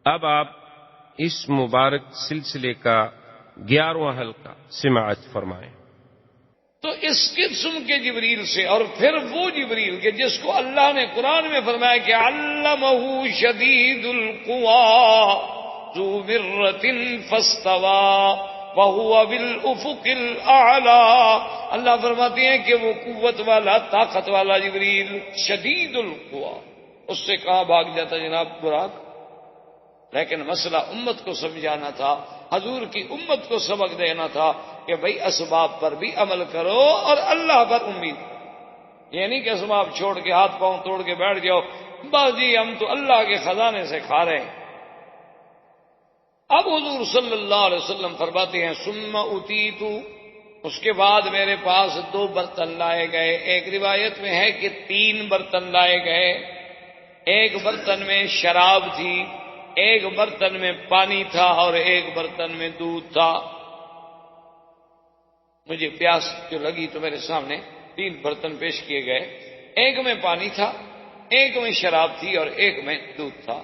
اب آپ اس مبارک سلسلے کا 11واں حلقہ سماعت فرمائیں۔ تو اس قسم کے جبریل سے، اور پھر وہ جبریل کے جس کو اللہ نے قرآن میں فرمایا کہ علمہ شدید القویٰ ذو مرۃ فاستویٰ وہو بالافق الاعلیٰ، اللہ فرماتے ہیں کہ وہ قوت والا، طاقت والا جبریل شدید القویٰ، اس سے کہاں بھاگ جاتا جناب براق؟ لیکن مسئلہ امت کو سمجھانا تھا، حضور کی امت کو سبق دینا تھا کہ بھئی اسباب پر بھی عمل کرو اور اللہ پر امید کرو۔ یہ نہیں کہ اسباب چھوڑ کے ہاتھ پاؤں توڑ کے بیٹھ جاؤ، بس جی ہم تو اللہ کے خزانے سے کھا رہے ہیں۔ اب حضور صلی اللہ علیہ وسلم فرماتے ہیں ثم اتیت، اس کے بعد میرے پاس 2 برتن لائے گئے، ایک روایت میں ہے کہ 3 برتن لائے گئے، ایک برتن میں شراب تھی، ایک برتن میں پانی تھا اور ایک برتن میں دودھ تھا۔ مجھے پیاس جو لگی تو میرے سامنے 3 برتن پیش کیے گئے، ایک میں پانی تھا، ایک میں شراب تھی اور ایک میں دودھ تھا،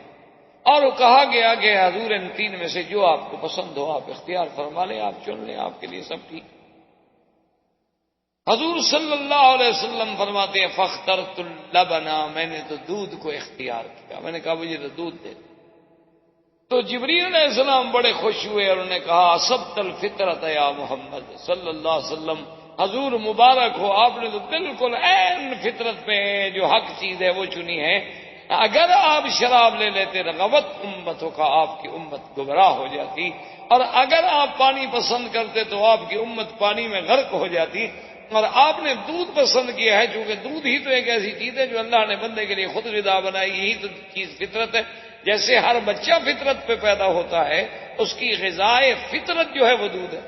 اور کہا گیا کہ حضور ان 3 میں سے جو آپ کو پسند ہو آپ اختیار فرما لیں، آپ چن لیں، آپ کے لیے سب ٹھیک۔ حضور صلی اللہ علیہ وسلم فرماتے ہیں فاخترت اللبن، میں نے تو دودھ کو اختیار کیا، میں نے کہا مجھے تو دودھ دے۔ تو جبریل علیہ السلام بڑے خوش ہوئے اور انہوں نے کہا اصبت الفطرت یا محمد صلی اللہ علیہ وسلم، حضور مبارک ہو، آپ نے تو بالکل عین فطرت پہ جو حق چیز ہے وہ چنی ہے۔ اگر آپ شراب لے لیتے رغبت امتوں کا، آپ کی امت گمراہ ہو جاتی، اور اگر آپ پانی پسند کرتے تو آپ کی امت پانی میں غرق ہو جاتی، اور آپ نے دودھ پسند کیا ہے چونکہ دودھ ہی تو ایک ایسی چیز ہے جو اللہ نے بندے کے لیے خود غذا بنائی، یہی تو چیز فطرت ہے۔ جیسے ہر بچہ فطرت پہ پیدا ہوتا ہے، اس کی غذائے فطرت جو ہے وہ دودھ ہے،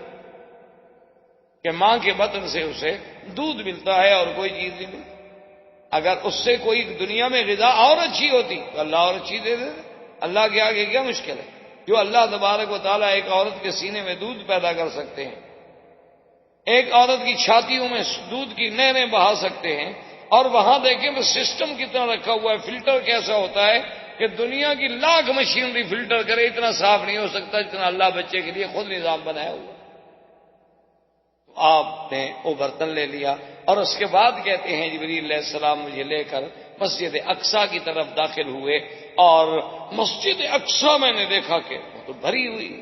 کہ ماں کے بطن سے اسے دودھ ملتا ہے اور کوئی چیز نہیں ملتی۔ اگر اس سے کوئی دنیا میں غذا اور اچھی ہوتی تو اللہ اور اچھی دے دے، اللہ کے آگے کیا مشکل ہے؟ جو اللہ تبارک و تعالیٰ ایک عورت کے سینے میں دودھ پیدا کر سکتے ہیں، ایک عورت کی چھاتیوں میں دودھ کی نہریں بہا سکتے ہیں، اور وہاں دیکھیں وہ سسٹم کتنا رکھا ہوا ہے، فلٹر کیسا ہوتا ہے کہ دنیا کی لاکھ مشینری فلٹر کرے اتنا صاف نہیں ہو سکتا جتنا اللہ بچے کے لیے خود نظام بنایا ہوا۔ تو آپ نے وہ برتن لے لیا، اور اس کے بعد کہتے ہیں جبریل علیہ السلام مجھے لے کر مسجد اقصیٰ کی طرف داخل ہوئے، اور مسجد اقصیٰ میں نے دیکھا کہ وہ تو بھری ہوئی،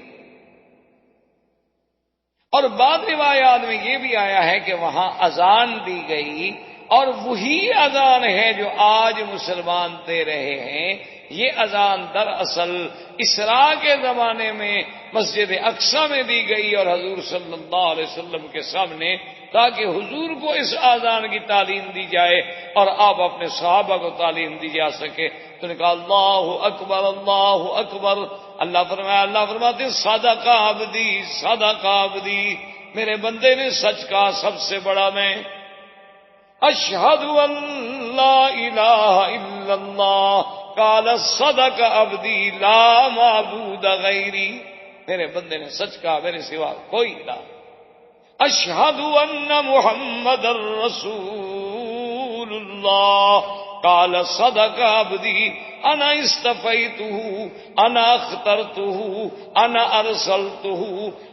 اور بعض روایات میں یہ بھی آیا ہے کہ وہاں اذان دی گئی، اور وہی اذان ہے جو آج مسلمان دے رہے ہیں۔ یہ اذان دراصل اسراء کے زمانے میں مسجد اقصیٰ میں دی گئی اور حضور صلی اللہ علیہ وسلم کے سامنے، تاکہ حضور کو اس اذان کی تعلیم دی جائے اور آپ اپنے صحابہ کو تعلیم دی جا سکے۔ تو نے کہا اللہ اکبر اللہ اکبر، اللہ فرماتے صدق عبدی صدق عبدی، میرے بندے نے سچ کہا، سب سے بڑا میں اشہد ان لا الہ الا اللہ قال صدق عبدی لا معبود غیری، میرے بندے نے سچ کہا میرے سوا کوئی نہ۔ اشہد ان محمد رسول اللہ قال صدق عبدی انا استفیتہ انا اخترتہ انا ارسلتہ،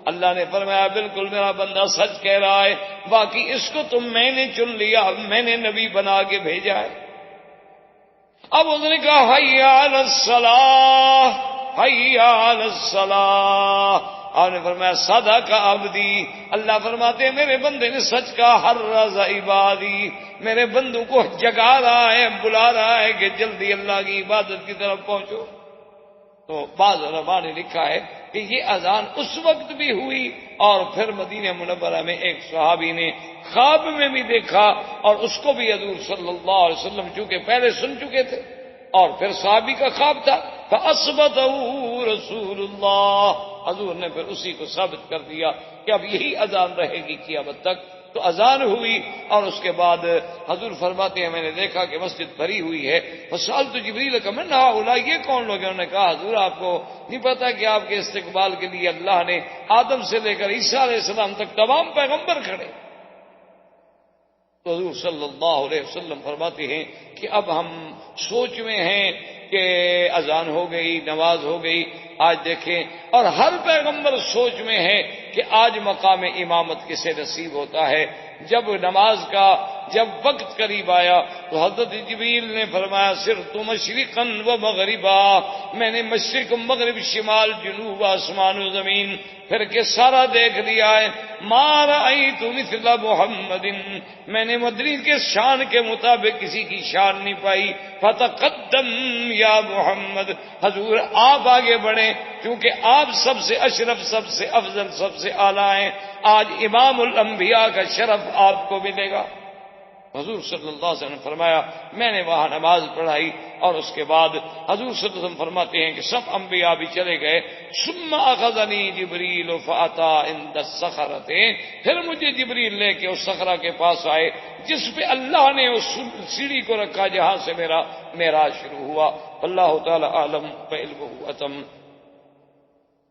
اللہ نے فرمایا بالکل میرا بندہ سچ کہہ رہا ہے، باقی اس کو تو میں نے چن لیا، میں نے نبی بنا کے بھیجا ہے۔ اب اس نے کہا حی علی الصلاۃ حی علی الصلاۃ، آپ نے فرمایا صدق عبدی، اللہ فرماتے ہیں میرے بندے نے سچ کہا، حرز عبادی، میرے بندوں کو جگا رہا ہے، بلا رہا ہے کہ جلدی اللہ کی عبادت کی طرف پہنچو۔ تو بعض علماء نے لکھا ہے کہ یہ اذان اس وقت بھی ہوئی، اور پھر مدینہ منورہ میں ایک صحابی نے خواب میں بھی دیکھا، اور اس کو بھی حضور صلی اللہ علیہ وسلم چونکہ پہلے سن چکے تھے، اور پھر صحابی کا خواب تھا، فَأَثْبَتَهُ رسول اللہ، حضور نے پھر اسی کو ثابت کر دیا کہ اب یہی اذان رہے گی قیامت تک۔ تو اذان ہوئی، اور اس کے بعد حضور فرماتے ہیں میں نے دیکھا کہ مسجد بھری ہوئی ہے، فسألت جبریل کا من ہؤلاء، یہ کون لوگ ہیں؟ انہوں نے کہا حضور آپ کو نہیں پتا کہ آپ کے استقبال کے لیے اللہ نے آدم سے لے کر عیسیٰ علیہ السلام تک تمام پیغمبر کھڑے۔ تو حضور صلی اللہ علیہ وسلم فرماتے ہیں کہ اب ہم سوچ میں ہیں کہ اذان ہو گئی، نماز ہو گئی. آج دیکھیں، اور ہر پیغمبر سوچ میں ہے کہ آج مقام امامت کسے نصیب ہوتا ہے. جب نماز کا جب وقت قریب آیا تو حضرت جبریل نے فرمایا صرف مشرقا و مغربا، میں نے مشرق مغرب شمال جنوب آسمان و زمین پھر کے سارا دیکھ لیا ہے. ما رأیت مثل محمد، میں نے مدنی کے شان کے مطابق کسی کی شان نہیں پائی. فتقدم یا محمد، حضور آپ آگے بڑھیں کیونکہ آپ سب سے اشرف، سب سے افضل، سب سے اعلیٰ ہیں. آج امام الانبیاء کا شرف آپ کو ملے گا. حضور صلی اللہ علیہ وسلم نے فرمایا میں نے وہاں نماز پڑھائی، اور اس کے بعد حضور صلی اللہ علیہ وسلم فرماتے ہیں کہ سب انبیاء بھی چلے گئے. ثم اخذنی جبریل فاتا عند الصخرۃ، پھر مجھے جبریل لے کے اس صخرہ کے پاس آئے جس پہ اللہ نے اس سیڑھی کو رکھا جہاں سے میرا معراج شروع ہوا. اللہ تعالی عالم بعلمہ اتم.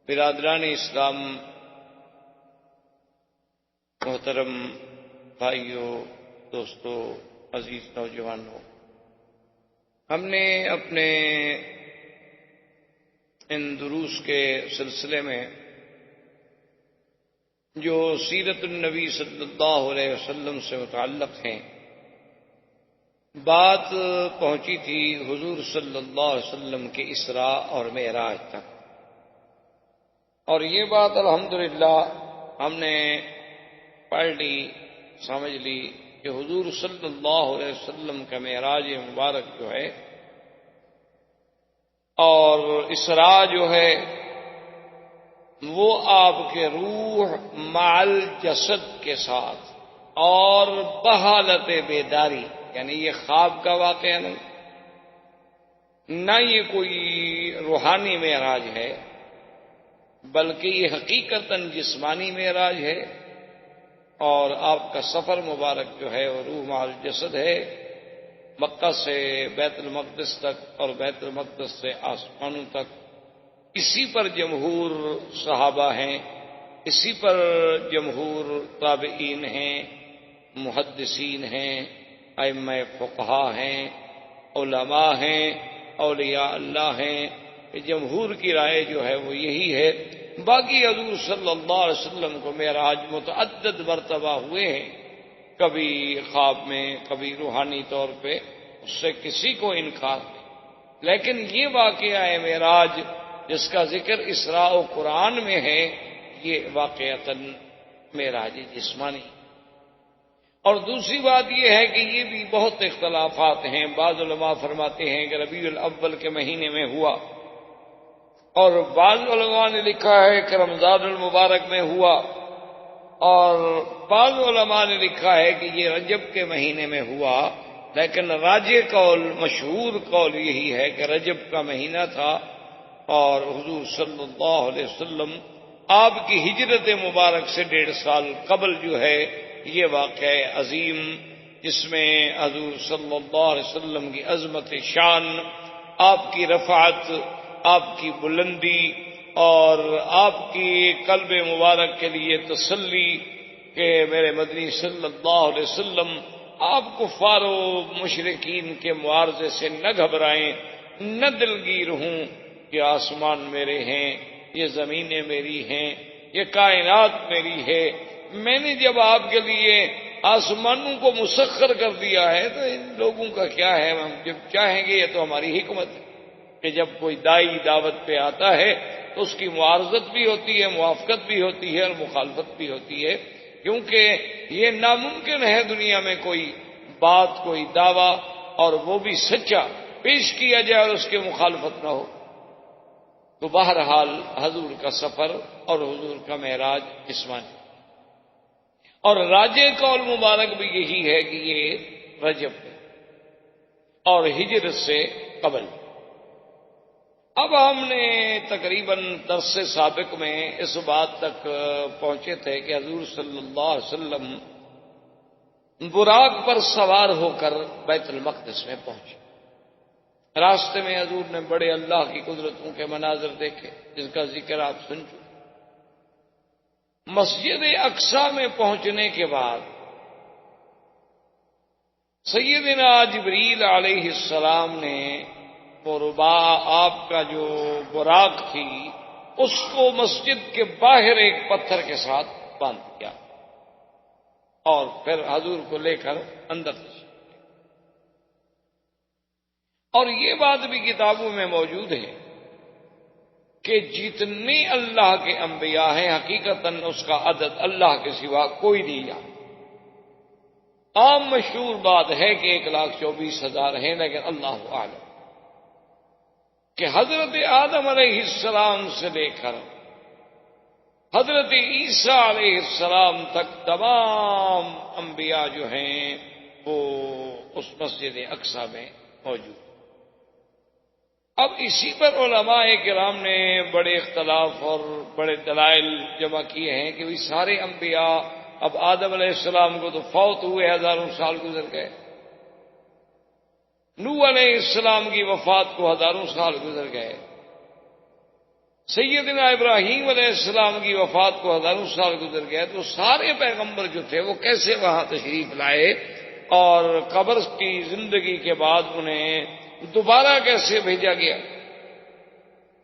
برادران اسلام، محترم بھائیوں، دوستو، عزیز نوجوانوں، ہم نے اپنے ان دروس کے سلسلے میں جو سیرت النبی صلی اللہ علیہ وسلم سے متعلق ہیں بات پہنچی تھی حضور صلی اللہ علیہ وسلم کے اسراء اور معراج تک، اور یہ بات الحمدللہ ہم نے پڑھ لی، سمجھ لی کہ حضور صلی اللہ علیہ وسلم کا معراج مبارک جو ہے اور اسراء جو ہے وہ آپ کے روح مال جسد کے ساتھ اور بحالت بیداری، یعنی یہ خواب کا واقعہ نہیں، نہ یہ کوئی روحانی معراج ہے، بلکہ یہ حقیقتاً جسمانی معراج ہے. اور آپ کا سفر مبارک جو ہے وہ روح مع الجسد ہے، مکہ سے بیت المقدس تک اور بیت المقدس سے آسمانوں تک. اسی پر جمہور صحابہ ہیں، اسی پر جمہور تابعین ہیں، محدثین ہیں، ائمہ فقہا ہیں، علماء ہیں، اولیاء اللہ ہیں. جمہور کی رائے جو ہے وہ یہی ہے. باقی حضور صلی اللہ علیہ وسلم کو معراج متعدد مرتبہ ہوئے ہیں، کبھی خواب میں، کبھی روحانی طور پہ، اس سے کسی کو انکار نہیں. لیکن یہ واقعہ ہے معراج جس کا ذکر اسراء و قرآن میں ہے، یہ واقعتاً معراج جسمانی. اور دوسری بات یہ ہے کہ یہ بھی بہت اختلافات ہیں. بعض علماء فرماتے ہیں کہ ربیع الاول کے مہینے میں ہوا، اور بعض علماء نے لکھا ہے کہ رمضان المبارک میں ہوا، اور بعض علماء نے لکھا ہے کہ یہ رجب کے مہینے میں ہوا. لیکن راجح قول، مشہور قول یہی ہے کہ رجب کا مہینہ تھا، اور حضور صلی اللہ علیہ وسلم آپ کی ہجرت مبارک سے 1.5 سال قبل جو ہے یہ واقعہ عظیم، جس میں حضور صلی اللہ علیہ وسلم کی عظمت شان، آپ کی رفعت، آپ کی بلندی، اور آپ کی قلب مبارک کے لیے تسلی کہ میرے مدنی صلی اللہ علیہ وسلم آپ کفار و مشرکین کے معارضے سے نہ گھبرائیں، نہ دلگیر ہوں کہ آسمان میرے ہیں، یہ زمینیں میری ہیں، یہ کائنات میری ہے. میں نے جب آپ کے لیے آسمانوں کو مسخر کر دیا ہے تو ان لوگوں کا کیا ہے، ہم جب چاہیں گے، یہ تو ہماری حکمت ہے کہ جب کوئی دائی دعوت پہ آتا ہے تو اس کی معارضت بھی ہوتی ہے، موافقت بھی ہوتی ہے اور مخالفت بھی ہوتی ہے، کیونکہ یہ ناممکن ہے دنیا میں کوئی بات، کوئی دعویٰ، اور وہ بھی سچا پیش کیا جائے اور اس کی مخالفت نہ ہو. تو بہرحال حضور کا سفر اور حضور کا معراج جسمانی، اور راجح قول مبارک بھی یہی ہے کہ یہ رجب ہے اور ہجرت سے قبل. اب ہم نے تقریباً درس سابق میں اس بات تک پہنچے تھے کہ حضور صلی اللہ علیہ وسلم براق پر سوار ہو کر بیت المقدس میں پہنچے. راستے میں حضور نے بڑے اللہ کی قدرتوں کے مناظر دیکھے جس کا ذکر آپ سن چکے. مسجد اقصی میں پہنچنے کے بعد سیدنا جبریل علیہ السلام نے وہ ربا آپ کا جو براق تھی اس کو مسجد کے باہر ایک پتھر کے ساتھ باندھ دیا اور پھر حضور کو لے کر اندر تشریف لے گئے۔ اور یہ بات بھی کتابوں میں موجود ہے کہ جتنے اللہ کے انبیاء ہیں حقیقتاً اس کا عدد اللہ کے سوا کوئی نہیں جانتا۔ عام مشہور بات ہے کہ 1,24,000 ہیں، لیکن اللہ اعلم کہ حضرت آدم علیہ السلام سے لے کر حضرت عیسیٰ علیہ السلام تک تمام انبیاء جو ہیں وہ اس مسجد اقصی میں موجود۔ اب اسی پر علماء کرام نے بڑے اختلاف اور بڑے دلائل جمع کیے ہیں کہ سارے انبیاء، اب آدم علیہ السلام کو تو فوت ہوئے، ہزاروں سال گزر گئے، نوح علیہ السلام کی وفات کو ہزاروں سال گزر گئے، سیدنا ابراہیم علیہ السلام کی وفات کو ہزاروں سال گزر گئے، تو سارے پیغمبر جو تھے وہ کیسے وہاں تشریف لائے اور قبر کی زندگی کے بعد انہیں دوبارہ کیسے بھیجا گیا؟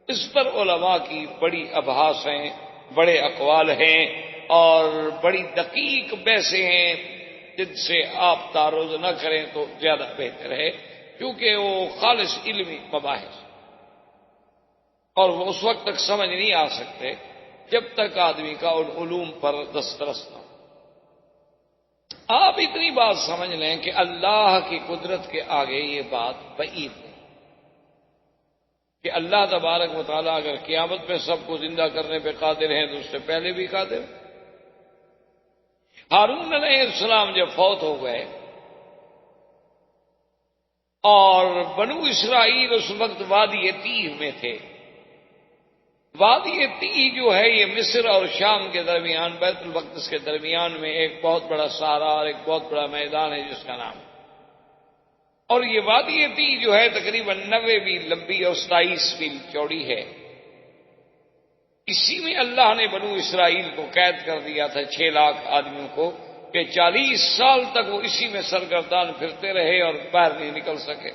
اس پر علماء کی بڑی ابحاث ہیں، بڑے اقوال ہیں اور بڑی دقیق بحثیں ہیں جن سے آپ تعرض نہ کریں تو زیادہ بہتر ہے، کیونکہ وہ خالص علمی مباحث اور وہ اس وقت تک سمجھ نہیں آ سکتے جب تک آدمی کا ان علوم پر دسترس نہ ہو۔ آپ اتنی بات سمجھ لیں کہ اللہ کی قدرت کے آگے یہ بات بعید ہے کہ اللہ تبارک و تعالیٰ اگر قیامت میں سب کو زندہ کرنے پہ قادر ہیں تو اس سے پہلے بھی قادر ہیں۔ ہارون علیہ السلام جب فوت ہو گئے اور بنو اسرائیل اس وقت وادی تیہ میں تھے، وادی تیہ جو ہے یہ مصر اور شام کے درمیان، بیت المقدس کے درمیان میں ایک بہت بڑا صحرا اور ایک بہت بڑا میدان ہے جس کا نام ہے، اور یہ وادی تیہ جو ہے تقریباً 90 میل لمبی اور 27 میل چوڑی ہے۔ اسی میں اللہ نے بنو اسرائیل کو قید کر دیا تھا، 6 لاکھ آدمیوں کو، کہ 40 سال تک وہ اسی میں سرگردان پھرتے رہے اور باہر نہیں نکل سکے۔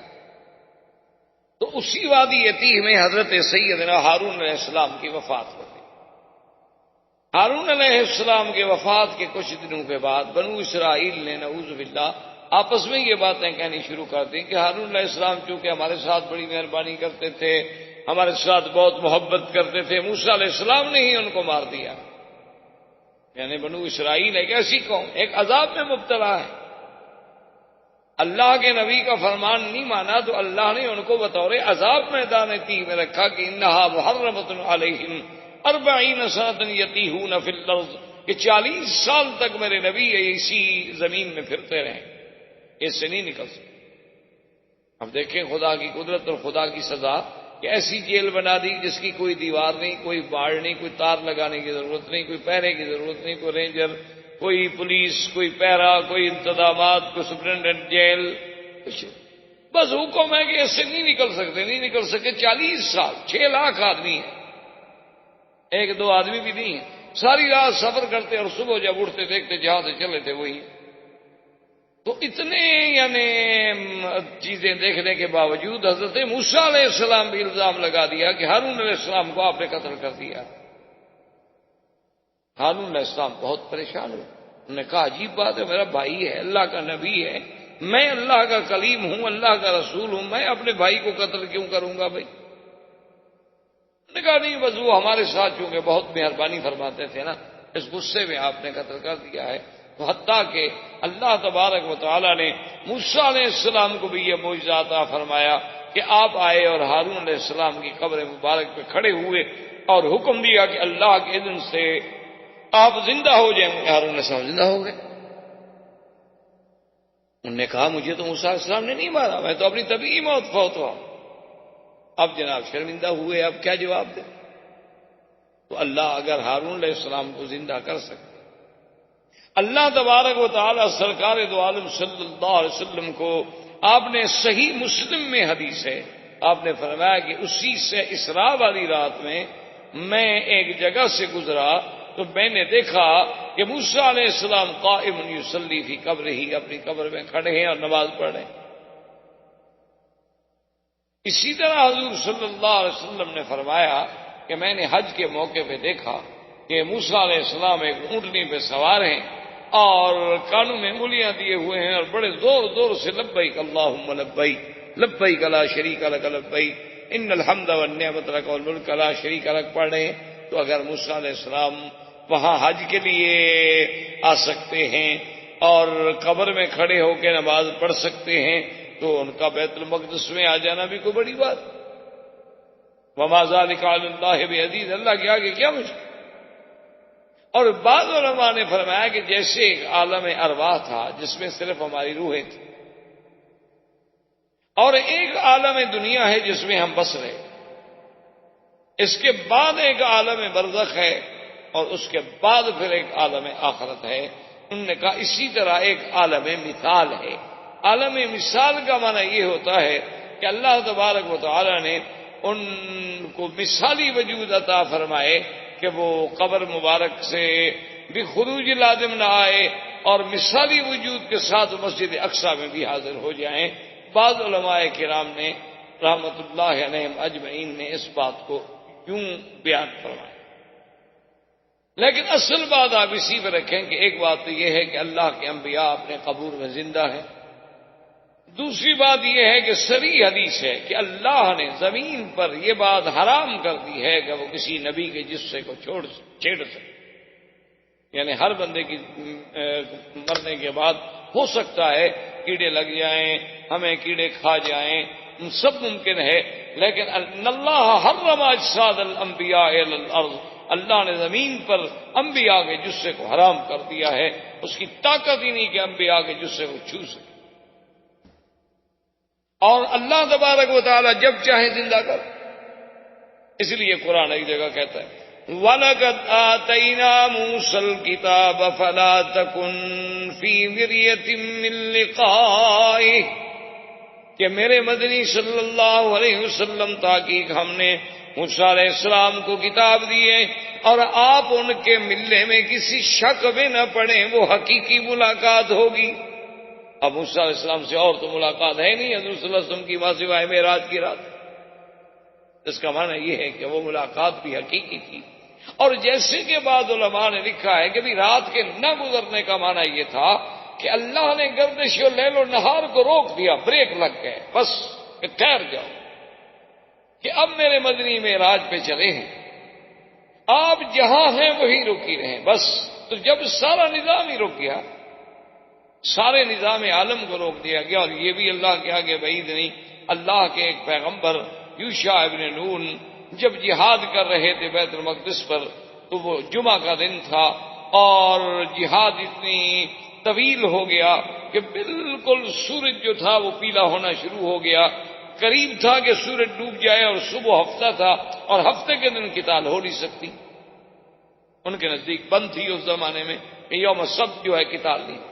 تو اسی وادی تیہ میں حضرت سیدنا ہارون علیہ السلام کی وفات ہو گئی۔ ہارون علیہ السلام کے وفات کے کچھ دنوں کے بعد بنو اسرائیل نے نعوذ باللہ آپس میں یہ باتیں کہنی شروع کر دیں کہ ہارون علیہ السلام چونکہ ہمارے ساتھ بڑی مہربانی کرتے تھے، ہمارے ساتھ بہت محبت کرتے تھے، موسیٰ علیہ السلام نے ہی ان کو مار دیا۔ یعنی بنو اسرائیل ایک ایسی قوم ایک عذاب میں مبتلا ہے، اللہ کے نبی کا فرمان نہیں مانا تو اللہ نے ان کو بطور عذاب میدان تیہ میں رکھا کہ انہا محرمۃ علیہم 40 سنۃ یتیہون فی الارض، کہ 40 سال تک میرے نبی اسی زمین میں پھرتے رہیں، اس سے نہیں نکل سکتے۔ اب دیکھیں خدا کی قدرت اور خدا کی سزا کہ ایسی جیل بنا دی جس کی کوئی دیوار نہیں، کوئی باڑ نہیں، کوئی تار لگانے کی ضرورت نہیں، کوئی پہرے کی ضرورت نہیں، کوئی رینجر، کوئی پولیس، کوئی پیرا، کوئی انتظامات، کوئی سپرنٹینڈنٹ جیل، کچھ بس حکم ہے کہ اس سے نہیں نکل سکتے، نہیں نکل سکے۔ 40 سال 6 لاکھ آدمی ہیں، 1-2 آدمی بھی نہیں ہیں، ساری رات سفر کرتے اور صبح جب اٹھتے دیکھتے جہاں سے چلے تھے وہی۔ تو اتنے یعنی چیزیں دیکھنے کے باوجود حضرت موسیٰ علیہ السلام بھی الزام لگا دیا کہ ہارون علیہ السلام کو آپ نے قتل کر دیا۔ ہارون علیہ السلام بہت پریشان ہوئے، انہوں نے کہا عجیب بات ہے، میرا بھائی ہے، اللہ کا نبی ہے، میں اللہ کا کلیم ہوں، اللہ کا رسول ہوں، میں اپنے بھائی کو قتل کیوں کروں گا بھائی؟ انہوں نے کہا نہیں، بس وہ ہمارے ساتھ چونکہ بہت مہربانی فرماتے تھے نا، اس غصے میں آپ نے قتل کر دیا ہے۔ تو حتیٰ کہ اللہ تبارک و تعالیٰ نے موسیٰ علیہ السلام کو بھی یہ معجزہ عطا فرمایا کہ آپ آئے اور ہارون علیہ السلام کی قبر مبارک پہ کھڑے ہوئے اور حکم دیا کہ اللہ کے اذن سے آپ زندہ ہو جائیں گے۔ ہارون علیہ السلام زندہ ہو گئے۔ انہوں نے کہا مجھے تو موسیٰ علیہ السلام نے نہیں مارا، میں تو اپنی طبیعی موت فوت ہوا۔ اب جناب شرمندہ ہوئے، اب کیا جواب دیں؟ تو اللہ اگر ہارون علیہ السلام کو زندہ کر سکتے، اللہ تبارک و تعالی سرکار دو عالم صلی اللہ علیہ وسلم کو آپ نے صحیح مسلم میں حدیث ہے، آپ نے فرمایا کہ اسی سے اسراء والی رات میں ایک جگہ سے گزرا تو میں نے دیکھا کہ موسیٰ علیہ السلام قائم یصلی فی قبرہ، اپنی قبر میں کھڑے ہیں اور نماز پڑھ رہے ہیں۔ اسی طرح حضور صلی اللہ علیہ وسلم نے فرمایا کہ میں نے حج کے موقع پہ دیکھا کہ موسیٰ علیہ السلام ایک اونٹنی پہ سوار ہیں اور کانوں میں انگلیاں دیے ہوئے ہیں اور بڑے زور زور سے لبیک اللہم لبیک لبیک لا شریک لک لبیک ان الحمد والنعمت لک والملک لا شریک لک پڑھ رہے ہیں. تو اگر موسیٰ علیہ السلام وہاں حج کے لیے آ سکتے ہیں اور قبر میں کھڑے ہو کے نماز پڑھ سکتے ہیں تو ان کا بیت المقدس میں آ جانا بھی کوئی بڑی بات. وما ذلک علی اللہ بعزیز، اللہ کے آگے کیا مشکل. اور بعض علماء نے فرمایا کہ جیسے ایک عالم ارواح تھا جس میں صرف ہماری روحیں تھیں، اور ایک عالم دنیا ہے جس میں ہم بس رہے، اس کے بعد ایک عالم برزخ ہے اور اس کے بعد پھر ایک عالم آخرت ہے. انہوں نے کہا اسی طرح ایک عالم مثال ہے. عالم مثال کا معنی یہ ہوتا ہے کہ اللہ تبارک و تعالی نے ان کو مثالی وجود عطا فرمائے کہ وہ قبر مبارک سے بھی خروج لازم نہ آئے اور مثالی وجود کے ساتھ مسجد اقصی میں بھی حاضر ہو جائیں. بعض علماء کرام نے رحمت اللہ علیہم اجمعین نے اس بات کو یوں بیان فرمایا. لیکن اصل بات آپ اسی پہ رکھیں کہ ایک بات تو یہ ہے کہ اللہ کے انبیاء اپنے قبور میں زندہ ہیں. دوسری بات یہ ہے کہ صریح حدیث ہے کہ اللہ نے زمین پر یہ بات حرام کر دی ہے کہ وہ کسی نبی کے جسے کو چھیڑ سکے. یعنی ہر بندے کی مرنے کے بعد ہو سکتا ہے کیڑے لگ جائیں، ہمیں کیڑے کھا جائیں، سب ممکن ہے، لیکن اللہ حرم اجساد الانبیاء علی الارض، اللہ نے زمین پر انبیاء کے جسے کو حرام کر دیا ہے. اس کی طاقت ہی نہیں کہ انبیاء کے جسے کو چھو سکے. اور اللہ تبارک و تعالی جب چاہے زندہ کر. اس لیے قرآن ایک جگہ کہتا ہے وَلَقَدْ آتَيْنَا مُوسَى الْكِتَابَ فَلَا تَكُنْ فِي مِرْيَةٍ مِّن لِّقَائِهِ، کہ میرے مدنی صلی اللہ علیہ وسلم تحقیق ہم نے موسیٰ علیہ السلام کو کتاب دی ہے اور آپ ان کے ملنے میں کسی شک میں نہ پڑیں، وہ حقیقی ملاقات ہوگی. اب موسیٰ علیہ السلام سے اور تو ملاقات ہے نہیں حضور صلی اللہ علیہ وسلم کی ماں سوائے معراج کی رات. اس کا معنی یہ ہے کہ وہ ملاقات بھی حقیقی تھی. اور جیسے کہ بعض علماء نے لکھا ہے کہ بھی رات کے نہ گزرنے کا معنی یہ تھا کہ اللہ نے گردش و لیل و نہار کو روک دیا، بریک لگ گئے، بس کہ ٹھہر جاؤ کہ اب میرے مدنی معراج پہ چلے ہیں، آپ جہاں ہیں وہی رکی رہیں بس. تو جب سارا نظام ہی رک گیا، سارے نظام عالم کو روک دیا گیا، اور یہ بھی اللہ کے آگے بعید نہیں. اللہ کے ایک پیغمبر یوشع ابن نون جب جہاد کر رہے تھے بیت المقدس پر، تو وہ جمعہ کا دن تھا اور جہاد اتنی طویل ہو گیا کہ بالکل سورج جو تھا وہ پیلا ہونا شروع ہو گیا. قریب تھا کہ سورج ڈوب جائے اور صبح ہفتہ تھا اور ہفتے کے دن قتال ہو نہیں سکتی. ان کے نزدیک بند تھی اس زمانے میں کہ یوم السبت جو ہے قتال نہیں.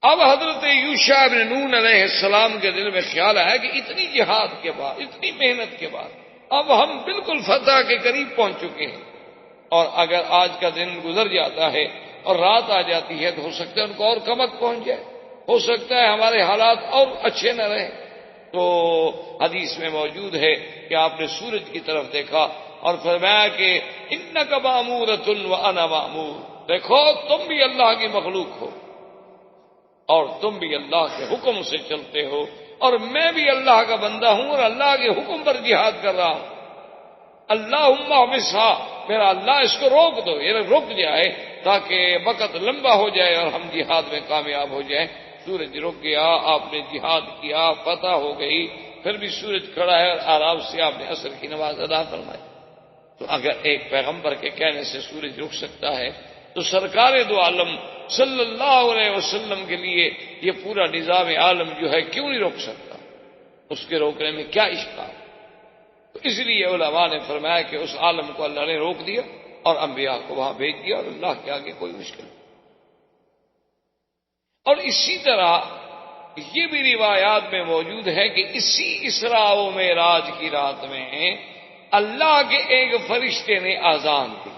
اب حضرت یوشع بن نون علیہ السلام کے دل میں خیال آیا کہ اتنی جہاد کے بعد، اتنی محنت کے بعد اب ہم بالکل فتح کے قریب پہنچ چکے ہیں، اور اگر آج کا دن گزر جاتا ہے اور رات آ جاتی ہے تو ہو سکتا ہے ان کو اور کمک پہنچ جائے، ہو سکتا ہے ہمارے حالات اور اچھے نہ رہیں. تو حدیث میں موجود ہے کہ آپ نے سورج کی طرف دیکھا اور فرمایا کہ انک مامورۃ وانا مامور، دیکھو تم بھی اللہ کی مخلوق ہو اور تم بھی اللہ کے حکم سے چلتے ہو، اور میں بھی اللہ کا بندہ ہوں اور اللہ کے حکم پر جہاد کر رہا ہوں. اللہم احبسھا، میرا اللہ اس کو روک دو، یہ رک جائے تاکہ وقت لمبا ہو جائے اور ہم جہاد میں کامیاب ہو جائیں. سورج رک گیا، آپ نے جہاد کیا، فتح ہو گئی، پھر بھی سورج کھڑا ہے اور آرام سے آپ نے عصر کی نماز ادا فرمائی. تو اگر ایک پیغمبر کے کہنے سے سورج رک سکتا ہے تو سرکار دو عالم صلی اللہ علیہ وسلم کے لیے یہ پورا نظام عالم جو ہے کیوں نہیں روک سکتا؟ اس کے روکنے میں کیا اشکال؟ تو اس لیے علماء نے فرمایا کہ اس عالم کو اللہ نے روک دیا اور انبیاء کو وہاں بھیج دیا، اور اللہ کے آگے کوئی مشکل نہیں. اور اسی طرح یہ بھی روایات میں موجود ہے کہ اسی اسراء و معراج کی رات میں اللہ کے ایک فرشتے نے آذان دی.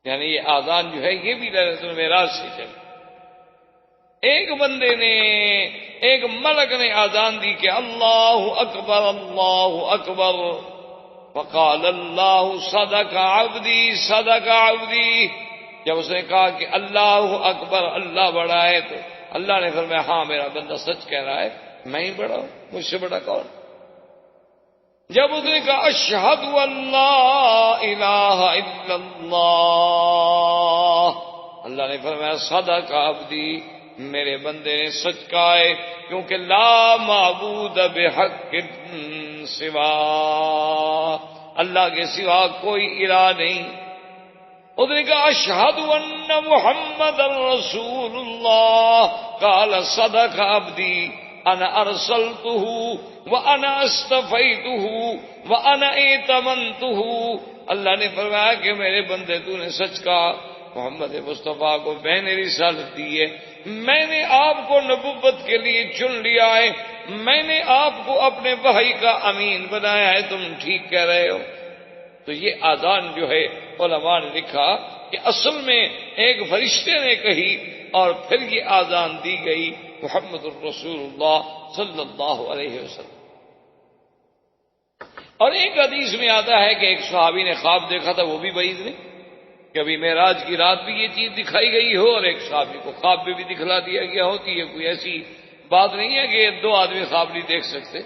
یعنی یہ آذان جو ہے یہ بھی لیلۃ المعراج سے چلی. ایک بندے نے، ایک ملک نے آذان دی کہ اللہ اکبر اللہ اکبر، فقال اللہ صدق عبدی صدق عبدی۔ جب اس نے کہا کہ اللہ اکبر اللہ بڑا ہے تو اللہ نے فرمایا ہاں میرا بندہ سچ کہہ رہا ہے، میں ہی بڑا ہوں، مجھ سے بڑا کون؟ جب اس نے کہا اشہد ان لا الہ الا اللہ، اللہ نے فرمایا صدق عبدی، میرے بندے نے سچ کہا ہے، کیونکہ لا معبود بحق سوا، اللہ کے سوا کوئی الہ نہیں۔ اس نے کہا اشہد ان محمد رسول اللہ، قال صدق عبدی انا ارسلته وانا اصطفیته وانا ائتمنته۔ اللہ نے فرمایا کہ میرے بندے تو نے سچ کہا، محمد مصطفیٰ کو میں نے رسالت دی ہے، میں نے آپ کو نبوت کے لیے چن لیا ہے، میں نے آپ کو اپنے وحی کا امین بنایا ہے، تم ٹھیک کہہ رہے ہو۔ تو یہ آذان جو ہے علماء نے لکھا کہ اصل میں ایک فرشتے نے کہی اور پھر یہ آذان دی گئی محمد الرسول اللہ صلی اللہ علیہ وسلم۔ اور ایک حدیث میں آتا ہے کہ ایک صحابی نے خواب دیکھا تھا، وہ بھی بعید نہیں، کہ ابھی معراج کی رات بھی یہ چیز دکھائی گئی ہو اور ایک صحابی کو خواب میں بھی دکھلا دیا گیا ہوتی ہے، کوئی ایسی بات نہیں ہے کہ دو آدمی خواب نہیں دیکھ سکتے،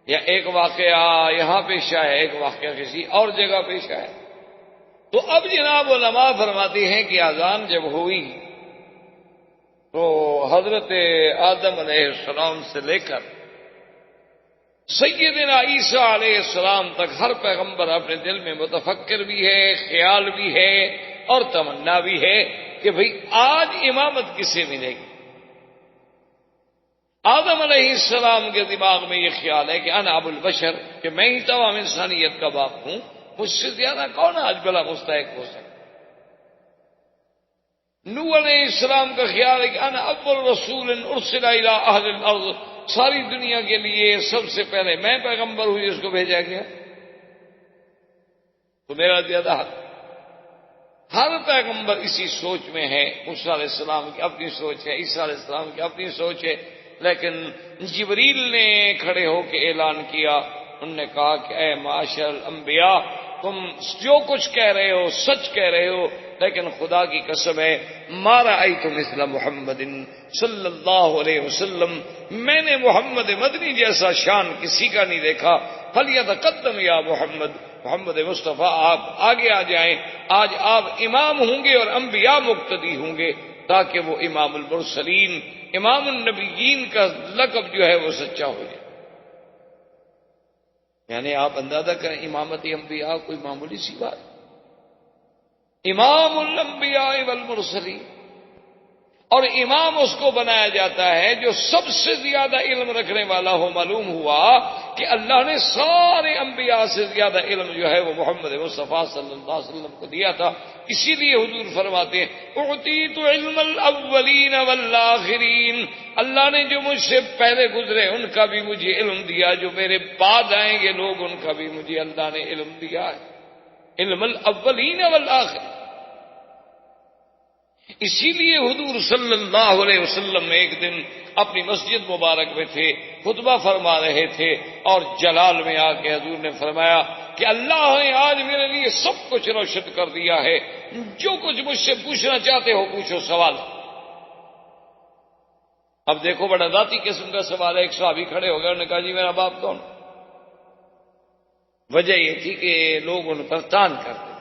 یا ایک واقعہ یہاں پیش آیا ہے، ایک واقعہ کسی اور جگہ پیش آیا۔ تو اب جناب علماء فرماتے ہیں کہ اذان جب ہوئی تو حضرت آدم علیہ السلام سے لے کر سیدنا عیسیٰ علیہ السلام تک ہر پیغمبر اپنے دل میں متفکر بھی ہے، خیال بھی ہے اور تمنا بھی ہے کہ بھئی آج امامت کسے ملے گی۔ آدم علیہ السلام کے دماغ میں یہ خیال ہے کہ انا ابو البشر، کہ میں ہی تمام انسانیت کا باپ ہوں، مجھ سے زیادہ کون آج بلا مستحق ہو سکتا۔ نوح علیہ السلام کا خیال ہے کہ انا اول رسول ارسل الی اہل الارض، ساری دنیا کے لیے سب سے پہلے میں پیغمبر ہوں جس کو بھیجا گیا، تو میرا زیادہ حق۔ ہر پیغمبر اسی سوچ میں ہے، موسیٰ علیہ السلام کی اپنی سوچ ہے، عیسیٰ علیہ السلام کی اپنی سوچ ہے، لیکن جبریل نے کھڑے ہو کے اعلان کیا، انہوں نے کہا کہ اے معاشر الانبیاء، تم جو کچھ کہہ رہے ہو سچ کہہ رہے ہو، لیکن خدا کی قسم ہے ما رأیت مثل محمد صلی اللہ علیہ وسلم، میں نے محمد مدنی جیسا شان کسی کا نہیں دیکھا، فلیتقدم یا محمد، محمد مصطفیٰ آپ آگے آ جائیں، آج آپ امام ہوں گے اور انبیاء مقتدی ہوں گے، تاکہ وہ امام المرسلین، امام النبیین کا لقب جو ہے وہ سچا ہو جائے۔ یعنی آپ اندازہ کریں امامت انبیاء کوئی معمولی سی بات، امام الانبیاء والمرسلین، اور امام اس کو بنایا جاتا ہے جو سب سے زیادہ علم رکھنے والا ہو۔ معلوم ہوا کہ اللہ نے سارے انبیاء سے زیادہ علم جو ہے وہ محمد مصطفیٰ صلی اللہ علیہ وسلم کو دیا تھا، اسی لیے حضور فرماتے ہیں اعطیت علم الاولین والآخرین، اللہ نے جو مجھ سے پہلے گزرے ان کا بھی مجھے علم دیا، جو میرے بعد آئیں گے لوگ ان کا بھی مجھے اللہ نے علم دیا ہے، علم الاولین والآخرین۔ اسی لیے حضور صلی اللہ علیہ وسلم ایک دن اپنی مسجد مبارک میں تھے، خطبہ فرما رہے تھے، اور جلال میں آ کے حضور نے فرمایا کہ اللہ نے آج میرے لیے سب کچھ روشن کر دیا ہے، جو کچھ مجھ سے پوچھنا چاہتے ہو پوچھو سوال۔ اب دیکھو بڑا ذاتی قسم کا سوال ہے، ایک صحابی کھڑے ہو گئے، انہوں نے کہا جی میرا باپ کون؟ وجہ یہ تھی کہ لوگ ان پر تان کرتے،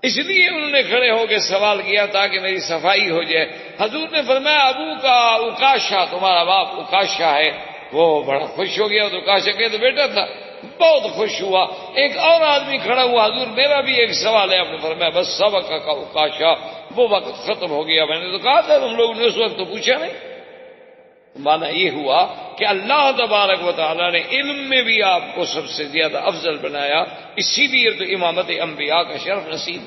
اس لیے انہوں نے کھڑے ہو کے سوال کیا تاکہ میری صفائی ہو جائے۔ حضور نے فرمایا ابو کا اکاشا، تمہارا باپ اکاشا ہے۔ وہ بڑا خوش ہو گیا، تو اکاشا کہ تو بیٹا تھا، بہت خوش ہوا۔ ایک اور آدمی کھڑا ہوا، حضور میرا بھی ایک سوال ہے۔ آپ نے فرمایا بس سبق کا اکاشا، وہ وقت ختم ہو گیا، میں نے تو کہا تھا تم لوگوں نے اس وقت تو پوچھا نہیں۔ مانا یہ ہوا کہ اللہ تبارک و تعالیٰ نے علم میں بھی آپ کو سب سے زیادہ افضل بنایا، اسی لیے تو امامت انبیاء کا شرف نصیب۔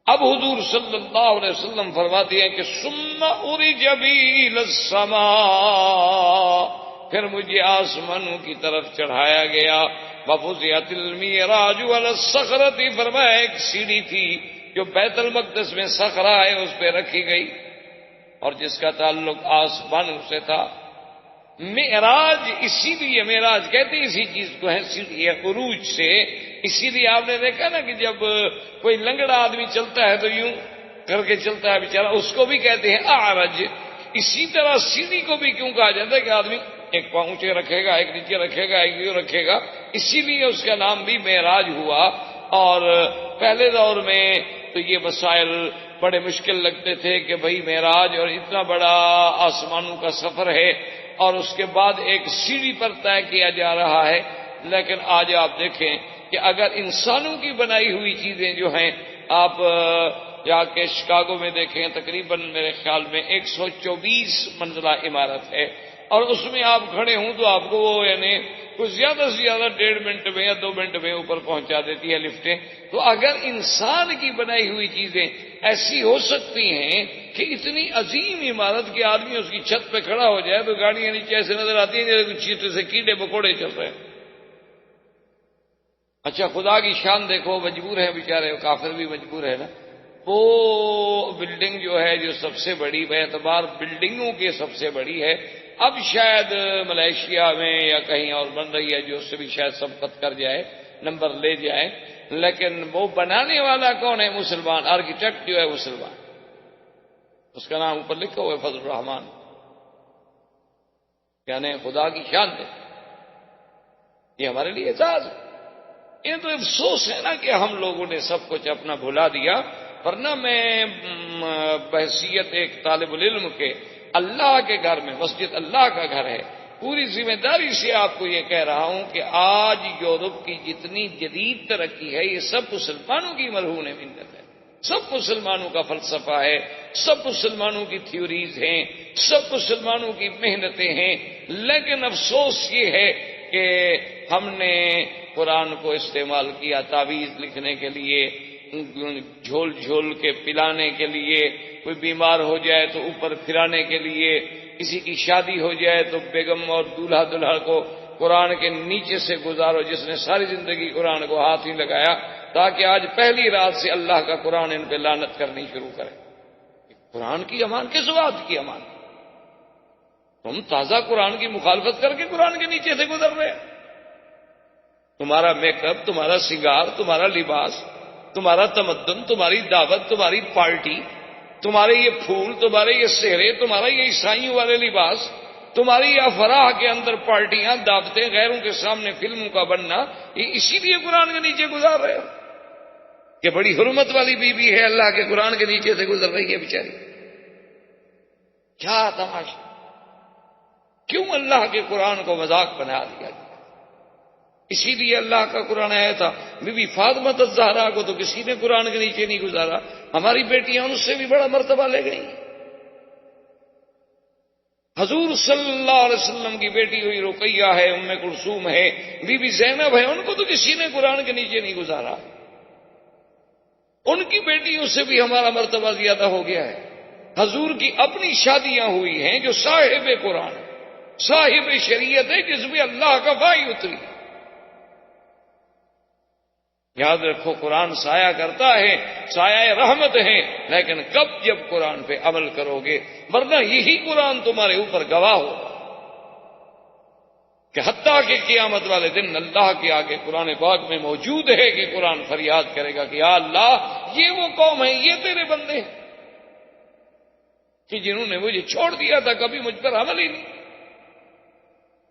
اب حضور صلی اللہ علیہ وسلم فرماتے ہیں کہ ثم عرج بی الی السماء، پھر مجھے آسمانوں کی طرف چڑھایا گیا، وفزعت المعراج علی الصخرۃ، فرمایا ایک سیڑھی تھی جو بیت المقدس میں صخرہ ہے اس پہ رکھی گئی، اور جس کا تعلق آسمانوں سے تھا۔ معراج اسی لیے معراج کہتے ہیں اسی چیز کو ہے، سیڑھی عروج سے۔ اسی لیے آپ نے دیکھا نا کہ جب کوئی لنگڑا آدمی چلتا ہے تو یوں کر کے چلتا ہے بیچارہ، اس کو بھی کہتے ہیں اعرج۔ اسی طرح سیڑھی کو بھی کیوں کہا جاتا ہے کہ آدمی ایک پاؤں اونچے رکھے گا، ایک نیچے رکھے گا، ایک یوں رکھے گا، اسی لیے اس کا نام بھی معراج ہوا۔ اور پہلے دور میں تو یہ مسائل بڑے مشکل لگتے تھے کہ بھئی معراج اور اتنا بڑا آسمانوں کا سفر ہے اور اس کے بعد ایک سیڑھی پر طے کیا جا رہا ہے۔ لیکن آج آپ دیکھیں کہ اگر انسانوں کی بنائی ہوئی چیزیں جو ہیں، آپ جا کے شکاگو میں دیکھیں، تقریباً میرے خیال میں 124 منزلہ عمارت ہے، اور اس میں آپ کھڑے ہوں تو آپ کو وہ یعنی کچھ زیادہ سے زیادہ 1.5 منٹ میں یا 2 منٹ میں اوپر پہنچا دیتی ہے لفٹیں۔ تو اگر انسان کی بنائی ہوئی چیزیں ایسی ہو سکتی ہیں کہ اتنی عظیم عمارت کے آدمی اس کی چھت پہ کھڑا ہو جائے تو گاڑیاں نیچے ایسے نظر آتی ہیں جیسے کچھ چیٹے سے کیڑے مکوڑے چل رہے ہیں۔ اچھا خدا کی شان دیکھو، مجبور ہے بیچارے، کافر بھی مجبور ہے نا۔ وہ بلڈنگ جو ہے جو سب سے بڑی بے اعتبار بلڈنگوں کی سب سے بڑی ہے، اب شاید ملیشیا میں یا کہیں اور بن رہی ہے جو اس سے بھی شاید سبقت کر جائے، نمبر لے جائے، لیکن وہ بنانے والا کون ہے؟ مسلمان، آرکیٹیکٹ جو ہے مسلمان، اس کا نام اوپر لکھا ہوا ہے فضل الرحمان، یعنی خدا کی شان دے، یہ ہمارے لیے اعزاز ہے۔ یہ تو افسوس ہے نا کہ ہم لوگوں نے سب کچھ اپنا بھلا دیا، ورنہ میں بحیثیت ایک طالب العلم کے اللہ کے گھر میں، مسجد اللہ کا گھر ہے، پوری ذمہ داری سے آپ کو یہ کہہ رہا ہوں کہ آج یورپ کی جتنی جدید ترقی ہے یہ سب مسلمانوں کی مرہون منت ہے، سب مسلمانوں کا فلسفہ ہے، سب مسلمانوں کی تھیوریز ہیں، سب مسلمانوں کی محنتیں ہیں۔ لیکن افسوس یہ ہے کہ ہم نے قرآن کو استعمال کیا تعویذ لکھنے کے لیے، جھول جھول کے پلانے کے لیے، کوئی بیمار ہو جائے تو اوپر پھرانے کے لیے، کسی کی شادی ہو جائے تو بیگم اور دولہا دلہا کو قرآن کے نیچے سے گزارو، جس نے ساری زندگی قرآن کو ہاتھ ہی لگایا تاکہ آج پہلی رات سے اللہ کا قرآن ان پہ لعنت کرنی شروع کرے۔ قرآن کی امان کس بات کی امان؟ تم تازہ قرآن کی مخالفت کر کے قرآن کے نیچے سے گزر رہے، تمہارا میک اپ، تمہارا سنگار، تمہارا لباس، تمہارا تمدن، تمہاری دعوت، تمہاری پارٹی، تمہارے یہ پھول، تمہارے یہ سہرے، تمہارا یہ عیسائیوں والے لباس، تمہاری یہ افراح کے اندر پارٹیاں، دعوتیں، غیروں کے سامنے فلموں کا بننا، یہ اسی لیے قرآن کے نیچے گزار رہے ہو کہ بڑی حرمت والی بیوی ہے، اللہ کے قرآن کے نیچے سے گزر رہی ہے بیچاری۔ کیا تماشا! کیوں اللہ کے قرآن کو مذاق بنا دیا گیا؟ اسی لیے اللہ کا قرآن آیا تھا، بی بی فاطمہ الزہرا کو تو کسی نے قرآن کے نیچے نہیں گزارا، ہماری بیٹیاں ان سے بھی بڑا مرتبہ لے گئیں۔ حضور صلی اللہ علیہ وسلم کی بیٹی ہوئی رقیہ ہے، ام کلثوم ہے، بی بی زینب ہے، ان کو تو کسی نے قرآن کے نیچے نہیں گزارا، ان کی بیٹیوں سے بھی ہمارا مرتبہ زیادہ ہو گیا ہے۔ حضور کی اپنی شادیاں ہوئی ہیں جو صاحب قرآن، صاحب شریعت ہے، جس میں اللہ کا وحی اتری۔ یاد رکھو قرآن سایہ کرتا ہے، سایہ رحمت ہے، لیکن کب؟ جب قرآن پہ عمل کرو گے، ورنہ یہی قرآن تمہارے اوپر گواہ ہوگا کہ حتیٰ کہ قیامت والے دن اللہ کے آگے قرآن پاک میں موجود ہے کہ قرآن فریاد کرے گا کہ یا اللہ یہ وہ قوم ہے، یہ تیرے بندے ہیں کہ جنہوں نے مجھے چھوڑ دیا تھا، کبھی مجھ پر عمل ہی نہیں۔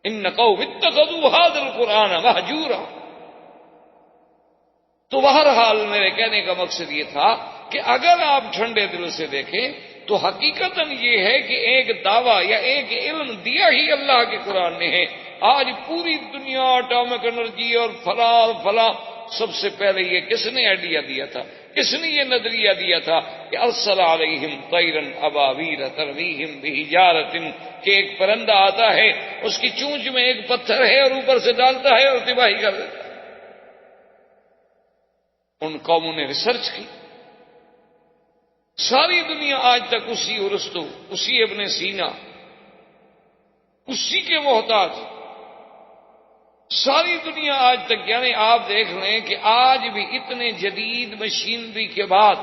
ان قوم اتخذوا هذا القرآن مہجورا۔ تو بہرحال میرے کہنے کا مقصد یہ تھا کہ اگر آپ ٹھنڈے دل سے دیکھیں تو حقیقتاً یہ ہے کہ ایک دعویٰ یا ایک علم دیا ہی اللہ کے قرآن نے ہے۔ آج پوری دنیا اٹامک انرجی اور فلاں سب سے پہلے یہ کس نے آئیڈیا دیا تھا، کس نے یہ نظریہ دیا تھا کہ ارسل علیہم طیرا ابابیل ترمیہم بحجارۃ، کہ ایک پرندہ آتا ہے، اس کی چونچ میں ایک پتھر ہے اور اوپر سے ڈالتا ہے اور تباہی کر دیتا ہے۔ ان قوموں نے ریسرچ کی، ساری دنیا آج تک اسی ارسطو، اسی ابن سینا، اسی کے محتاج، ساری دنیا آج تک، یعنی آپ دیکھ لیں کہ آج بھی اتنے جدید مشینری کے بعد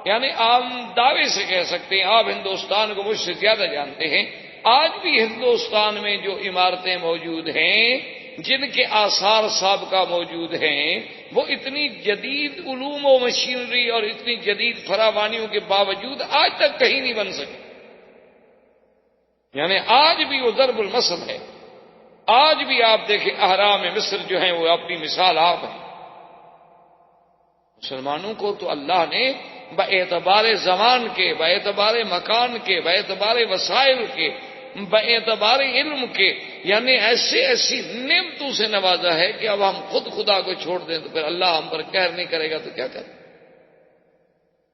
یعنی عام دعوے سے کہہ سکتے ہیں، آپ ہندوستان کو مجھ سے زیادہ جانتے ہیں، آج بھی ہندوستان میں جو عمارتیں موجود ہیں، جن کے آثار سابقہ موجود ہیں، وہ اتنی جدید علوم و مشینری اور اتنی جدید فراوانیوں کے باوجود آج تک کہیں نہیں بن سکی. یعنی آج بھی وہ ضرب المثل ہے. آج بھی آپ دیکھیں اہرام مصر جو ہیں وہ اپنی مثال آپ ہیں. مسلمانوں کو تو اللہ نے باعتبار زمان کے، باعتبار مکان کے، باعتبار وسائل کے، باعتبار علم کے، یعنی ایسی نعمتوں سے نوازا ہے کہ اب ہم خود خدا کو چھوڑ دیں تو پھر اللہ ہم پر قہر نہیں کرے گا تو کیا کریں؟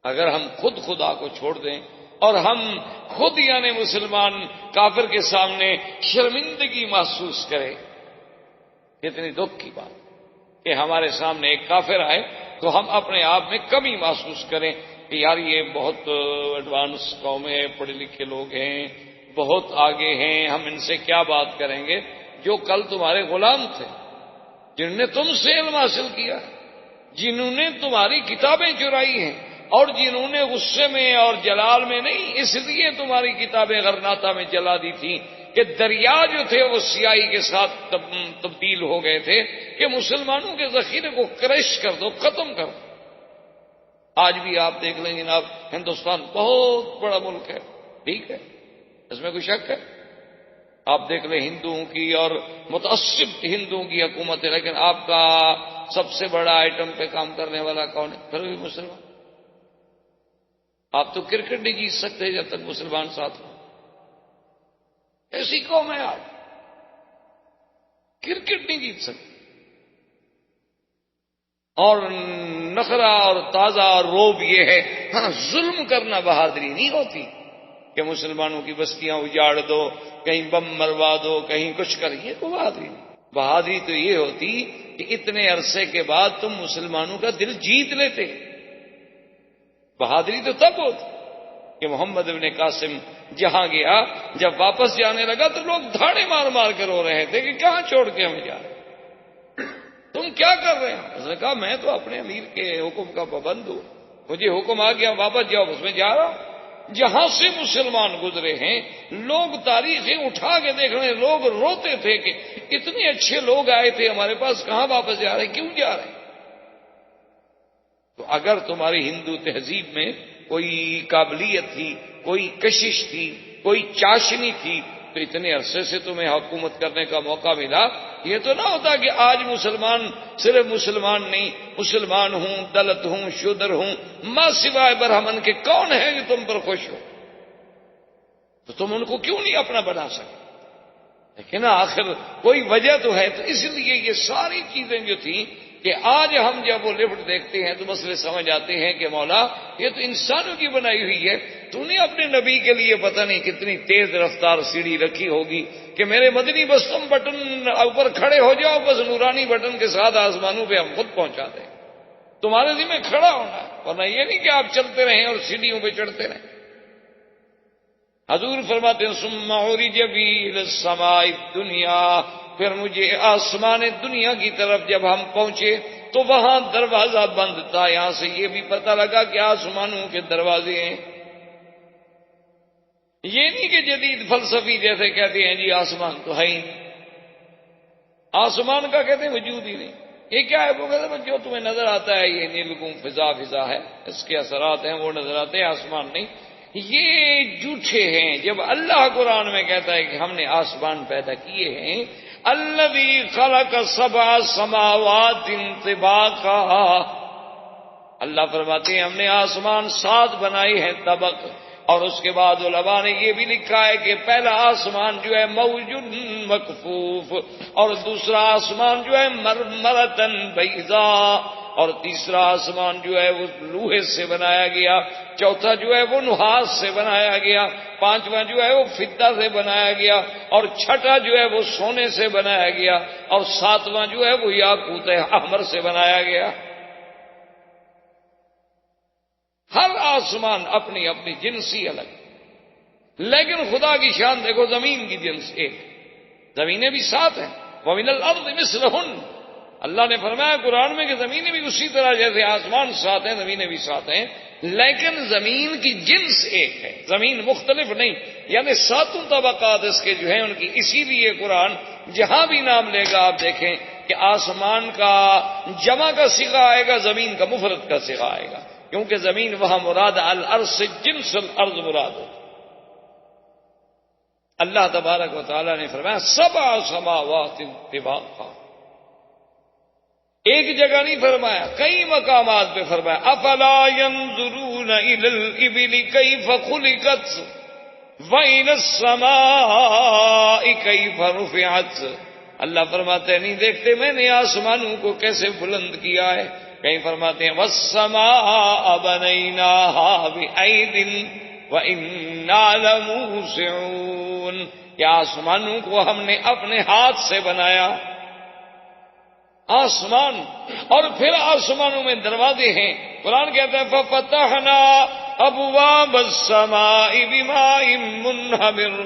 اگر ہم خود خدا کو چھوڑ دیں اور ہم خود یعنی مسلمان کافر کے سامنے شرمندگی محسوس کریں، اتنی دکھ کی بات کہ ہمارے سامنے ایک کافر آئے تو ہم اپنے آپ میں کمی محسوس کریں کہ یار یہ بہت ایڈوانس قوم ہے، پڑھے لکھے لوگ ہیں، بہت آگے ہیں، ہم ان سے کیا بات کریں گے جو کل تمہارے غلام تھے، جنہوں نے تم سے علم حاصل کیا، جنہوں نے تمہاری کتابیں چرائی ہیں، اور جنہوں نے غصے میں اور جلال میں نہیں، اس لیے تمہاری کتابیں غرناطہ میں جلا دی تھیں کہ دریا جو تھے وہ سیاہی کے ساتھ تبدیل ہو گئے تھے کہ مسلمانوں کے ذخیرے کو کرش کر دو، ختم کر دو. آج بھی آپ دیکھ لیں جناب، ہندوستان بہت بڑا ملک ہے، ٹھیک ہے، اس میں کوئی شک ہے. آپ دیکھ لیں ہندوؤں کی اور متعصب ہندوؤں کی حکومت ہے، لیکن آپ کا سب سے بڑا آئٹم پہ کام کرنے والا کون ہے؟ پھر بھی مسلمان. آپ تو کرکٹ نہیں جیت سکتے جب تک مسلمان ساتھ ہوں. ایسی قوم ہے آپ، کرکٹ نہیں جیت سکتے. اور نخرا اور تازہ اور روب یہ ہے، ہاں ظلم کرنا بہادری نہیں ہوتی کہ مسلمانوں کی بستیاں اجاڑ دو، کہیں بم مروا دو، کہیں کچھ کر، یہ تو بہادری نہیں. بہادری تو یہ ہوتی کہ اتنے عرصے کے بعد تم مسلمانوں کا دل جیت لیتے. بہادری تو تب ہوتی کہ محمد ابن قاسم جہاں گیا، جب واپس جانے لگا تو لوگ دھاڑے مار مار کے رو رہے تھے کہ کہاں چھوڑ کے ہمیں جا رہے، تم کیا کر رہے ہیں؟ اس نے کہا میں تو اپنے امیر کے حکم کا پابند ہوں، مجھے حکم آ گیا واپس جاؤ، اس میں جا رہا ہوں. جہاں سے مسلمان گزرے ہیں لوگ تاریخیں اٹھا کے دیکھ رہے ہیں، لوگ روتے تھے کہ اتنے اچھے لوگ آئے تھے ہمارے پاس، کہاں واپس جا رہے ہیں، کیوں جا رہے ہیں؟ تو اگر تمہاری ہندو تہذیب میں کوئی قابلیت تھی، کوئی کشش تھی، کوئی چاشنی تھی تو اتنے عرصے سے تمہیں حکومت کرنے کا موقع ملا. یہ تو نہ ہوتا کہ آج مسلمان صرف مسلمان نہیں، مسلمان ہوں، دلت ہوں، شودر ہوں، ماں سوائے برہمن کے کون ہے کہ تم پر خوش ہو؟ تو تم ان کو کیوں نہیں اپنا بنا سکتے؟ لیکن آخر کوئی وجہ تو ہے. تو اس لیے یہ ساری چیزیں جو تھیں کہ آج ہم جب وہ لفٹ دیکھتے ہیں تو مسئلے سمجھ آتے ہیں کہ مولا یہ تو انسانوں کی بنائی ہوئی ہے. تو نے اپنے نبی کے لیے پتہ نہیں کتنی تیز رفتار سیڑھی رکھی ہوگی کہ میرے مدنی بس تم بٹن اوپر کھڑے ہو جاؤ، بس نورانی بٹن کے ساتھ آسمانوں پہ ہم خود پہنچا دیں. تمہارے ذمہ کھڑا ہونا ہے، ورنہ یہ نہیں کہ آپ چلتے رہیں اور سیڑھیوں پہ چڑھتے رہیں. حضور فرماتے ہیں ثم عرج بی الی السماء الدنیا، پھر مجھے آسمان دنیا کی طرف جب ہم پہنچے تو وہاں دروازہ بند تھا. یہاں سے یہ بھی پتہ لگا کہ آسمانوں کے دروازے ہیں. یہ نہیں کہ جدید فلسفی جیسے کہتے ہیں جی آسمان تو ہے ہی نہیں، آسمان کا کہتے ہیں وجود ہی نہیں. یہ کیا ہے؟ وہ کہتے ہیں جو تمہیں نظر آتا ہے یہ نیلگوں فضا ہے، اس کے اثرات ہیں، وہ نظر آتے ہیں، آسمان نہیں. یہ جھوٹے ہیں. جب اللہ قرآن میں کہتا ہے کہ ہم نے آسمان پیدا کیے ہیں، الذی خلق سبع سماوات طباقا، اللہ فرماتے ہیں ہم نے آسمان 7 بنائے ہیں طبق. اور اس کے بعد علماء نے یہ بھی لکھا ہے کہ پہلا آسمان جو ہے موج مکفوف، اور دوسرا آسمان جو ہے مرمرتن بیضاء، اور تیسرا آسمان جو ہے وہ لوہے سے بنایا گیا، چوتھا جو ہے وہ نحاس سے بنایا گیا، پانچواں جو ہے وہ فضہ سے بنایا گیا، اور چھٹا جو ہے وہ سونے سے بنایا گیا، اور ساتواں جو ہے وہ یاقوت احمر سے بنایا گیا. ہر آسمان اپنی اپنی جنسی الگ، لیکن خدا کی شان دیکھو، زمین کی جنس ایک، زمینیں بھی 7 ہیں. وَمِنَ الْأَرْضِ مِثْلُهُنَّ، اللہ نے فرمایا قرآن میں کہ زمینیں بھی اسی طرح جیسے آسمان 7 ہیں زمینیں بھی 7 ہیں. لیکن زمین کی جنس ایک ہے، زمین مختلف نہیں، یعنی ساتوں طبقات اس کے جو ہیں ان کی. اسی لیے قرآن جہاں بھی نام لے گا آپ دیکھیں کہ آسمان کا جمع کا صیغہ آئے گا، زمین کا مفرد کا صیغہ آئے گا، کیونکہ زمین وہاں مراد الارض سے جنس الارض مراد ہو. اللہ تبارک و تعالیٰ نے فرمایا سبع سماوات طباقا، ایک جگہ نہیں فرمایا، کئی مقامات پہ فرمایا. افلا ينظرون الى الابل كيف خلقت والى السماء كيف رفعت. اللہ فرماتے ہیں نہیں دیکھتے میں نے آسمانوں کو کیسے بلند کیا ہے. کہیں فرماتے ہیں والسماء بنيناها بأيد وإنا لموسعون، کہ آسمانوں کو ہم نے اپنے ہاتھ سے بنایا. آسمان اور پھر آسمانوں میں دروازے ہیں. قرآن کہتا ہے ففتحنا ابواب السماء بماء منہمر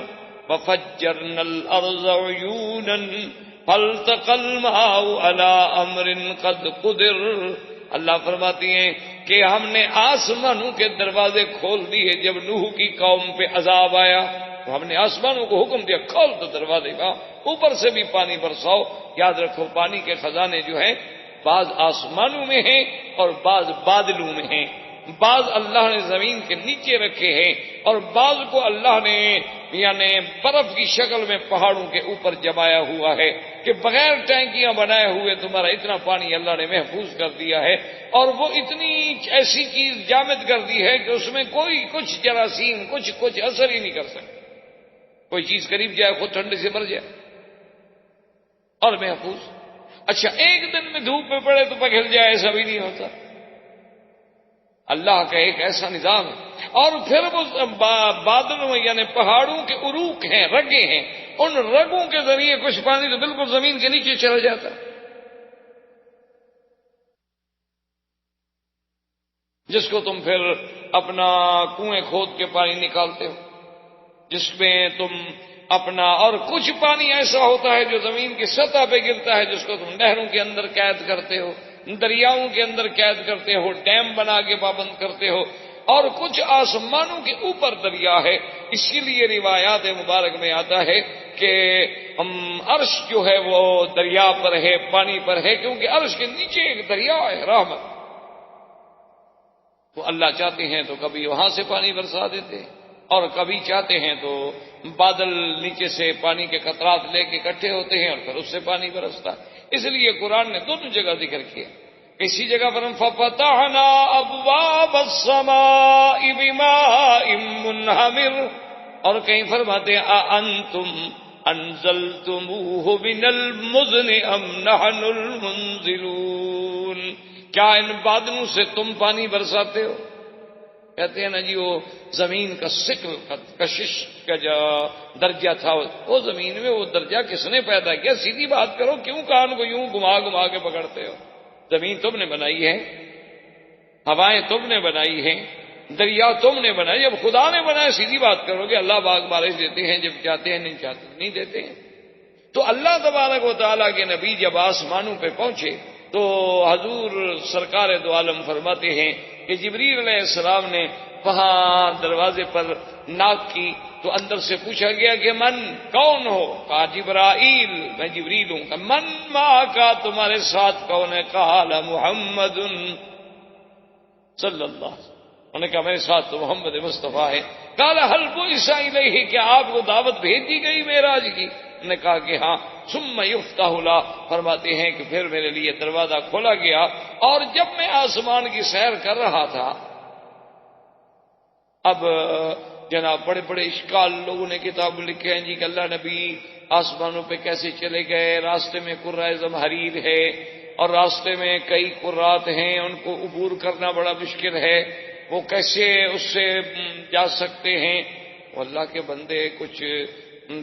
وفجرنا الارض عیونا فالتقى الماء على امر قد قدر. اللہ فرماتی ہیں کہ ہم نے آسمانوں کے دروازے کھول دیے. جب نوح کی قوم پہ عذاب آیا تو ہم نے آسمانوں کو حکم دیا کھول دو دروازے کا، اوپر سے بھی پانی برساؤ. یاد رکھو پانی کے خزانے جو ہیں بعض آسمانوں میں ہیں اور بعض بادلوں میں ہیں. بعض اللہ نے زمین کے نیچے رکھے ہیں اور بعض کو اللہ نے یعنی برف کی شکل میں پہاڑوں کے اوپر جمایا ہوا ہے کہ بغیر ٹینکیاں بنائے ہوئے تمہارا اتنا پانی اللہ نے محفوظ کر دیا ہے. اور وہ اتنی ایسی چیز جامد کر دی ہے کہ اس میں کوئی کچھ جراثیم کچھ اثر ہی نہیں کر سکتا. کوئی چیز قریب جائے خود ٹھنڈے سے مر جائے اور محفوظ. اچھا ایک دن میں دھوپ پہ پڑے تو پگھل جائے، ایسا بھی نہیں ہوتا. اللہ کا ایک ایسا نظام ہے. اور پھر وہ بادلوں میں یعنی پہاڑوں کے عروق ہیں، رگیں ہیں، ان رگوں کے ذریعے کچھ پانی تو بالکل زمین کے نیچے چلا جاتا ہے، جس کو تم پھر اپنا کنویں کھود کے پانی نکالتے ہو، جس میں تم اپنا. اور کچھ پانی ایسا ہوتا ہے جو زمین کی سطح پہ گرتا ہے، جس کو تم نہروں کے اندر قید کرتے ہو، دریاؤں کے اندر قید کرتے ہو، ڈیم بنا کے پابند کرتے ہو. اور کچھ آسمانوں کے اوپر دریا ہے. اسی لیے روایات مبارک میں آتا ہے کہ عرش جو ہے وہ دریا پر ہے، پانی پر ہے، کیونکہ عرش کے نیچے ایک دریا ہے رحمت. تو اللہ چاہتے ہیں تو کبھی وہاں سے پانی برسا دیتے ہیں اور کبھی چاہتے ہیں تو بادل نیچے سے پانی کے قطرات لے کے اکٹھے ہوتے ہیں اور پھر اس سے پانی برستا ہے. اس لیے قرآن نے دونوں جگہ ذکر کیا. کسی جگہ پر ففتحنا ابواب السماء بماء منہمر، اور کہیں فرماتے ہیں اانتم انزلتموہ من المزن ام نحن المنزلون. کیا ان بادلوں سے تم پانی برساتے ہو؟ کہتے ہیں نا جی وہ زمین کا سکل کشش کا جو درجہ تھا وہ زمین میں وہ درجہ کس نے پیدا کیا؟ سیدھی بات کرو، کیوں کان کو یوں گھما کے پکڑتے ہو؟ زمین تم نے بنائی ہے، ہوائیں تم نے بنائی ہیں، دریا تم نے بنائی. جب خدا نے بنایا سیدھی بات کرو کہ اللہ باغ بارش دیتے ہیں، جب چاہتے ہیں نہیں چاہتے نہیں دیتے ہیں. تو اللہ تبارک و تعالیٰ کے نبی جب آسمانوں پہ پہنچے تو حضور سرکار دو عالم فرماتے ہیں کہ جبریل علیہ السلام نے وہاں دروازے پر ناک کی تو اندر سے پوچھا گیا کہ من کون ہو؟ کہا جبرائیل، میں جبریل ہوں. کہ من ماں کا تمہارے ساتھ کون ہے؟ قال محمد صلی اللہ علیہ وسلم. انہوں نے کہا میرے ساتھ تو محمد مصطفیٰ ہے. قال هل بعث الیہ، کہ آپ کو دعوت بھیج دی گئی معراج کی؟ انہوں نے کہا کہ ہاں. ثم یفتح له، فرماتے ہیں کہ پھر میرے لیے دروازہ کھولا گیا اور جب میں آسمان کی سیر کر رہا تھا، اب جناب بڑے بڑے اشکال لوگوں نے کتاب لکھے ہیں جی کہ اللہ نبی آسمانوں پہ کیسے چلے گئے، راستے میں قرۂ زمہریر ہے اور راستے میں کئی قرات ہیں، ان کو عبور کرنا بڑا مشکل ہے، وہ کیسے اس سے جا سکتے ہیں؟ اللہ کے بندے کچھ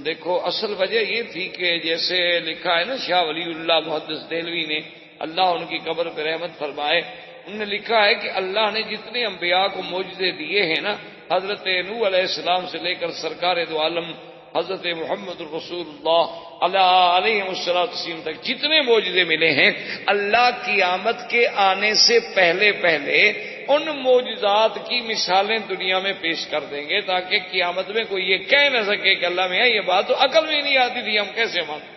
دیکھو. اصل وجہ یہ تھی کہ جیسے لکھا ہے نا شاہ ولی اللہ محدث دہلوی نے، اللہ ان کی قبر پہ رحمت فرمائے، انہوں نے لکھا ہے کہ اللہ نے جتنے انبیاء کو معجزے دیے ہیں نا، حضرت نوح علیہ السلام سے لے کر سرکار دو عالم حضرت محمد رسول اللہ علیہ السلام تک جتنے معجزے ملے ہیں، اللہ کی آمد کے آنے سے پہلے ان معجزات کی مثالیں دنیا میں پیش کر دیں گے تاکہ قیامت میں کوئی یہ کہہ نہ سکے کہ اللہ میاں یہ بات تو عقل میں نہیں آتی تھی، ہم کیسے مانیں۔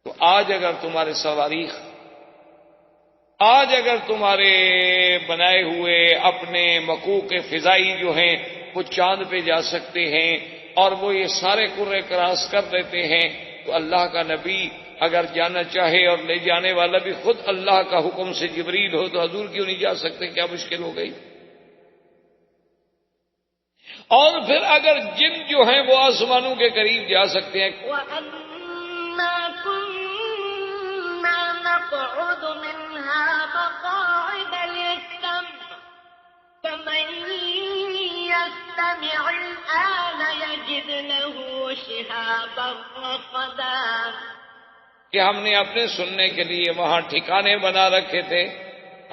تو آج اگر تمہارے صواريخ، آج اگر تمہارے بنائے ہوئے اپنے مکوک فضائی جو ہیں وہ چاند پہ جا سکتے ہیں اور وہ یہ سارے کرے کراس کر دیتے ہیں، تو اللہ کا نبی اگر جانا چاہے اور لے جانے والا بھی خود اللہ کا حکم سے جبریل ہو تو حضور کیوں نہیں جا سکتے؟ کیا مشکل ہو گئی؟ اور پھر اگر جن جو ہیں وہ آسمانوں کے قریب جا سکتے ہیں، وَأَنَّا كُنَّا نَقْعُدُ مِنْهَا مَقَاعِدَ لِلسَّمْعِ فَمَن يَسْتَمِعِ الْآنَ يَجِدْ لَهُ شِهَابًا رَّصَدًا، کہ ہم نے اپنے سننے کے لیے وہاں ٹھکانے بنا رکھے تھے،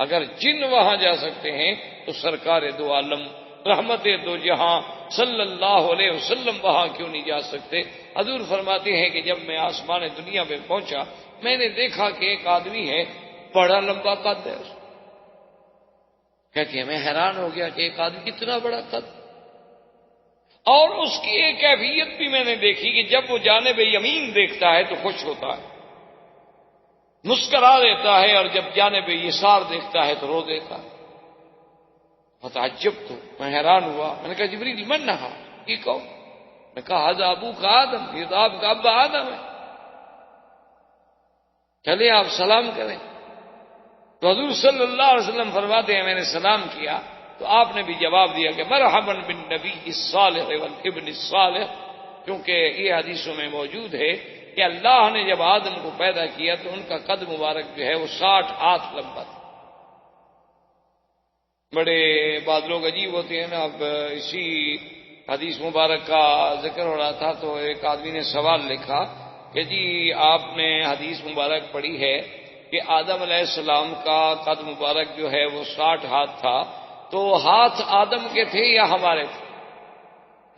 اگر جن وہاں جا سکتے ہیں تو سرکار دو عالم رحمت دو جہاں صلی اللہ علیہ وسلم وہاں کیوں نہیں جا سکتے؟ حضور فرماتے ہیں کہ جب میں آسمان دنیا میں پہنچا میں نے دیکھا کہ ایک آدمی ہے، بڑا لمبا قد ہے، کہتے ہیں میں حیران ہو گیا کہ ایک آدمی کتنا بڑا قد، اور اس کی ایک کیفیت بھی میں نے دیکھی کہ جب وہ جانب یمین دیکھتا ہے تو خوش ہوتا ہے، مسکرا دیتا ہے، اور جب جانب یسار دیکھتا ہے تو رو دیتا ہے۔ فتعجب تو میں حیران ہوا، میں نے کہا جبریل من نہا، یہ کون؟ میں نے کہا حضا ابو کا آدم، یہ تو آپ کا ابا آدم ہے، چلے آپ سلام کریں۔ تو حضور صلی اللہ علیہ وسلم فرماتے ہیں میں نے سلام کیا تو آپ نے بھی جواب دیا کہ مرحبا بالنبی الصالح والابن الصالح، کیونکہ یہ حدیثوں میں موجود ہے کہ اللہ نے جب آدم کو پیدا کیا تو ان کا قد مبارک جو ہے وہ 60 ہاتھ لمبا تھا۔ بڑے بعض لوگ عجیب ہوتے ہیں نا، اب اسی حدیث مبارک کا ذکر ہو رہا تھا تو ایک آدمی نے سوال لکھا کہ جی آپ نے حدیث مبارک پڑھی ہے کہ آدم علیہ السلام کا قد مبارک جو ہے وہ 60 ہاتھ تھا، تو ہاتھ آدم کے تھے یا ہمارے تھے؟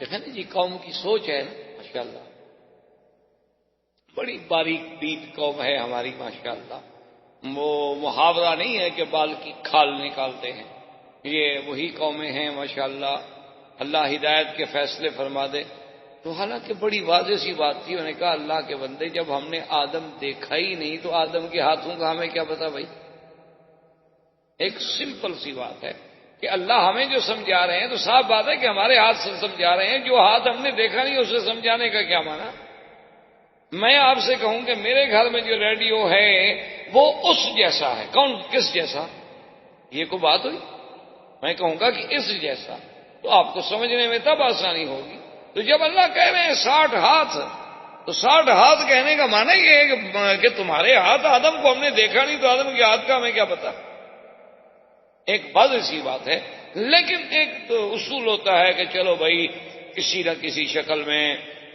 دیکھیں نا جی قوم کی سوچ ہے ماشاءاللہ، بڑی باریک بین قوم ہے ہماری ماشاءاللہ۔ وہ محاورہ نہیں ہے کہ بال کی کھال نکالتے ہیں، یہ وہی قومیں ہیں ماشاءاللہ، اللہ ہدایت کے فیصلے فرما دے۔ تو حالانکہ بڑی واضح سی بات تھی، انہوں نے کہا اللہ کے بندے جب ہم نے آدم دیکھا ہی نہیں تو آدم کے ہاتھوں کا ہمیں کیا پتا بھائی؟ ایک سمپل سی بات ہے کہ اللہ ہمیں جو سمجھا رہے ہیں تو صاف بات ہے کہ ہمارے ہاتھ سے سمجھا رہے ہیں، جو ہاتھ ہم نے دیکھا نہیں اسے سمجھانے کا کیا معنی؟ میں آپ سے کہوں کہ میرے گھر میں جو ریڈیو ہے وہ اس جیسا ہے، کون کس جیسا؟ یہ کوئی بات ہوئی؟ میں کہوں گا کہ اس جیسا، تو آپ کو سمجھنے میں تب آسانی ہوگی۔ تو جب اللہ کہہ رہے ہیں 60 ہاتھ، تو 60 ہاتھ کہنے کا معنی یہ ہے کہ تمہارے ہاتھ، آدم کو ہم نے دیکھا نہیں تو آدم کے ہاتھ کا ہمیں کیا پتا؟ ایک واضح سی بات ہے، لیکن ایک تو اصول ہوتا ہے کہ چلو بھائی کسی نہ کسی شکل میں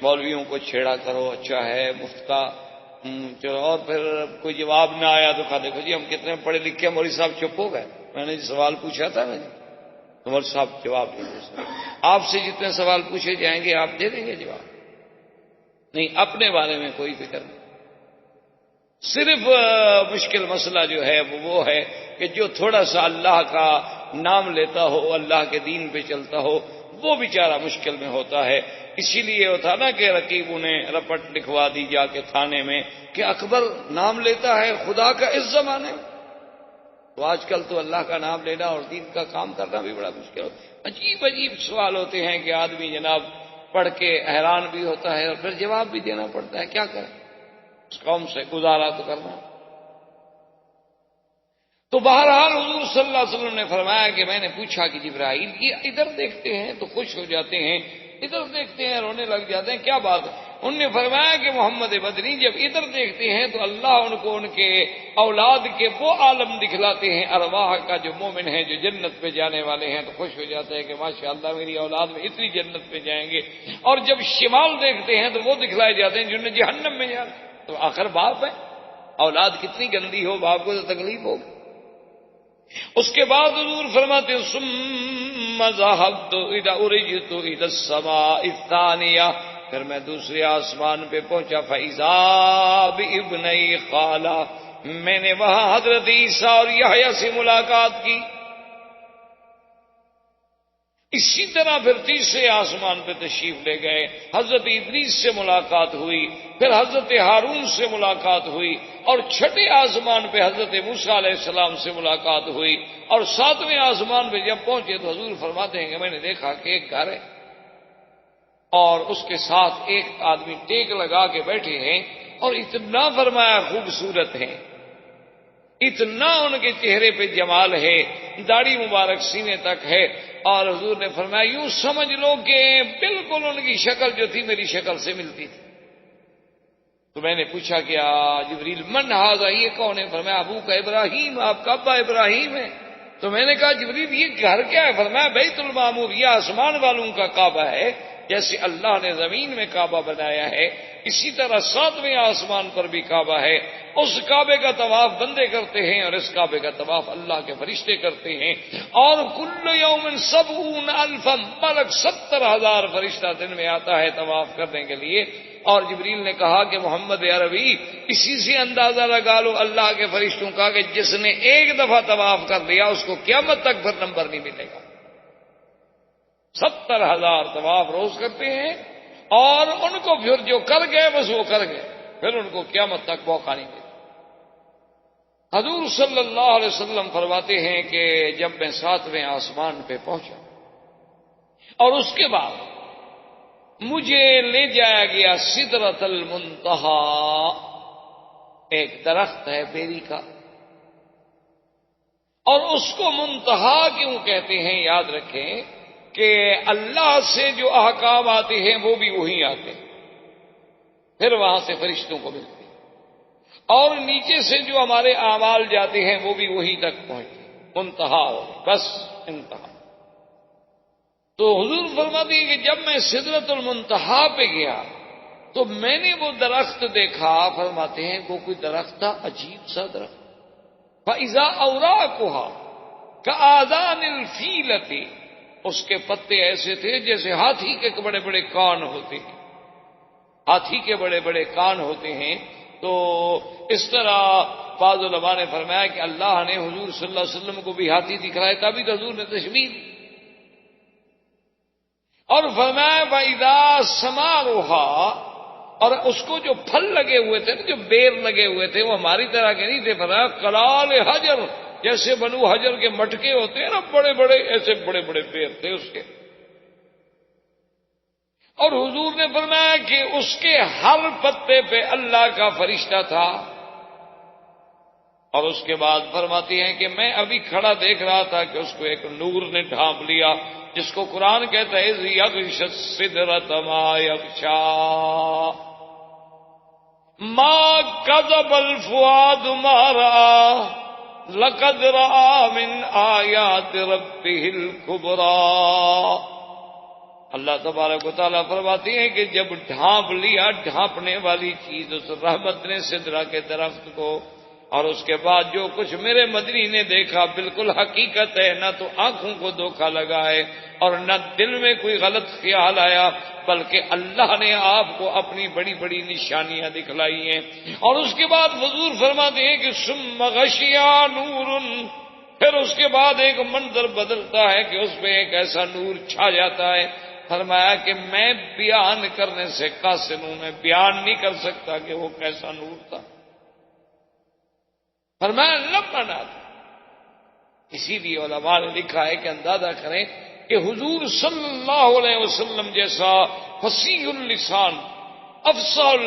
مولویوں کو چھیڑا کرو، اچھا ہے مفت کا، چلو، اور پھر کوئی جواب نہ آیا تو کہا دیکھو جی ہم کتنے پڑھے لکھے، مولوی صاحب چپ ہو گئے، میں نے سوال پوچھا تھا نا جی، مولوی صاحب جواب نہیں دے سکتے، آپ سے جتنے سوال پوچھے جائیں گے آپ دے دیں گے جواب؟ نہیں، اپنے بارے میں کوئی فکر نہیں۔ صرف مشکل مسئلہ جو ہے وہ ہے کہ جو تھوڑا سا اللہ کا نام لیتا ہو، اللہ کے دین پہ چلتا ہو، وہ بیچارہ مشکل میں ہوتا ہے۔ اسی لیے وہ تھا نا کہ رقیبوں نے رپٹ لکھوا دی جا کے تھانے میں کہ اکبر نام لیتا ہے خدا کا اس زمانے میں۔ تو آج کل تو اللہ کا نام لینا اور دین کا کام کرنا بھی بڑا مشکل ہوتا ہے۔ عجیب عجیب سوال ہوتے ہیں کہ آدمی جناب پڑھ کے حیران بھی ہوتا ہے اور پھر جواب بھی دینا پڑتا ہے، کیا کریں، اس قوم سے گزارا تو کرنا۔ تو بہرحال حضور صلی اللہ علیہ وسلم نے فرمایا کہ میں نے پوچھا کہ جبرائیل یہ ادھر دیکھتے ہیں تو خوش ہو جاتے ہیں، ادھر دیکھتے ہیں رونے لگ جاتے ہیں، کیا بات ہے؟ انہوں نے فرمایا کہ محمد بدنی جب ادھر دیکھتے ہیں تو اللہ ان کو ان کے اولاد کے وہ عالم دکھلاتے ہیں ارواح کا، جو مومن ہیں، جو جنت پہ جانے والے ہیں، تو خوش ہو جاتے ہیں کہ ماشاءاللہ میری اولاد میں اتنی جنت پہ جائیں گے۔ اور جب شمال دیکھتے ہیں تو وہ دکھلائے جاتے ہیں جنہیں جہنم میں جانا۔ تو آخر باپ ہے، اولاد کتنی گندی ہو باپ کو تو تکلیف ہوگی۔ اس کے بعد حضور فرماتے ہیں ثم ذهبت اذا ارجت الى السماء الثانيه، پھر میں دوسرے آسمان پہ پہنچا فاذا بابني خالہ، میں نے وہاں حضرت عیسیٰ اور یحییٰ سے ملاقات کی۔ اسی طرح پھر تیسرے آسمان پہ تشریف لے گئے، حضرت ادریس سے ملاقات ہوئی، پھر حضرت ہارون سے ملاقات ہوئی، اور چھٹے آسمان پہ حضرت موسیٰ علیہ السلام سے ملاقات ہوئی، اور ساتویں آسمان پہ جب پہنچے تو حضور فرماتے ہیں کہ میں نے دیکھا کہ ایک گھر ہے اور اس کے ساتھ ایک آدمی ٹیک لگا کے بیٹھے ہیں، اور اتنا فرمایا خوبصورت ہیں، اتنا ان کے چہرے پہ جمال ہے، داڑھی مبارک سینے تک ہے، اور حضور نے فرمایا یوں سمجھ لو کہ بالکل ان کی شکل جو تھی میری شکل سے ملتی تھی۔ تو میں نے پوچھا کہ جبریل من ھذا، یہ کون ہے؟ فرمایا ابو کا ابراہیم، آپ کا ابا ابراہیم ہے۔ تو میں نے کہا جبریل یہ گھر کیا ہے؟ فرمایا بیت المعمور، یہ آسمان والوں کا کعبہ ہے، جیسے اللہ نے زمین میں کعبہ بنایا ہے اسی طرح ساتویں آسمان پر بھی کعبہ ہے، اس کعبے کا طواف بندے کرتے ہیں اور اس کعبے کا طواف اللہ کے فرشتے کرتے ہیں، اور کل یوم 70,000 ملک، 70,000 فرشتہ دن میں آتا ہے طواف کرنے کے لیے۔ اور جبریل نے کہا کہ محمد عربی اسی سے اندازہ لگا لو اللہ کے فرشتوں کا کہ جس نے ایک دفعہ طواف کر لیا اس کو قیامت تک پھر نمبر نہیں ملے گا۔ 70,000 طواف روز کرتے ہیں، اور ان کو پھر جو کر گئے بس وہ کر گئے، پھر ان کو قیامت تک موقع نہیں ملے۔ حضور صلی اللہ علیہ وسلم فرماتے ہیں کہ جب میں ساتویں آسمان پہ پہنچا اور اس کے بعد مجھے لے جایا گیا سدرۃ المنتہا، ایک درخت ہے بیری کا، اور اس کو منتہا کیوں کہتے ہیں یاد رکھیں کہ اللہ سے جو احکام آتے ہیں وہ بھی وہی آتے ہیں، پھر وہاں سے فرشتوں کو ملتے ہیں، اور نیچے سے جو ہمارے اعمال جاتے ہیں وہ بھی وہیں تک پہنچتے ہیں، منتہا ہو بس انتہا۔ تو حضور فرماتے ہیں کہ جب میں سدرۃ المنتہا پہ گیا تو میں نے وہ درخت دیکھا، فرماتے ہیں وہ کوئی درخت تھا عجیب سا درخت، فَإِذَا أَوْرَاقُهَا كَآذَانِ الْفِيلَةِ، اس کے پتے ایسے تھے جیسے ہاتھی کے بڑے بڑے کان ہوتے ہیں، ہاتھی کے بڑے بڑے کان ہوتے ہیں۔ تو اس طرح بعض علماء نے فرمایا کہ اللہ نے حضور صلی اللہ علیہ وسلم کو بھی ہاتھی دکھلایا، تبھی تو حضور نے تشبیہ دی، اور فرمایا وَإِذَا ثَمَارُهَا، اور اس کو جو پھل لگے ہوئے تھے نا، جو بیر لگے ہوئے تھے وہ ہماری طرح کے نہیں تھے، فرمایا کلال حجر، جیسے بنو حجر کے مٹکے ہوتے ہیں نا بڑے بڑے، ایسے بڑے بڑے پیر تھے اس کے۔ اور حضور نے فرمایا کہ اس کے ہر پتے پہ اللہ کا فرشتہ تھا، اور اس کے بعد فرماتی ہیں کہ میں ابھی کھڑا دیکھ رہا تھا کہ اس کو ایک نور نے ڈھانپ لیا، جس کو قرآن کہتا ہے یغشی السدرۃ ما یغشی ما کذب الفؤاد ما رأى لقد رأى من آیات ربہ الکبریٰ۔ اللہ تبارک و تعالیٰ فرماتی ہیں کہ جب ڈھانپ لیا ڈھانپنے والی چیز اس رحمت نے سدرہ کے درخت کو، اور اس کے بعد جو کچھ میرے مدنی نے دیکھا بالکل حقیقت ہے، نہ تو آنکھوں کو دھوکہ لگا ہے اور نہ دل میں کوئی غلط خیال آیا، بلکہ اللہ نے آپ کو اپنی بڑی بڑی نشانیاں دکھلائی ہیں۔ اور اس کے بعد حضور فرماتے ہیں کہ ثم غشیا نور، پھر اس کے بعد ایک منظر بدلتا ہے کہ اس پہ ایک ایسا نور چھا جاتا ہے، فرمایا کہ میں بیان کرنے سے قاصر ہوں، میں بیان نہیں کر سکتا کہ وہ کیسا نور تھا، فرمایا لمنا۔ اسی لیے علماء نے لکھا ہے کہ اندازہ کریں کہ حضور صلی اللہ علیہ وسلم جیسا فصیح اللسان افصل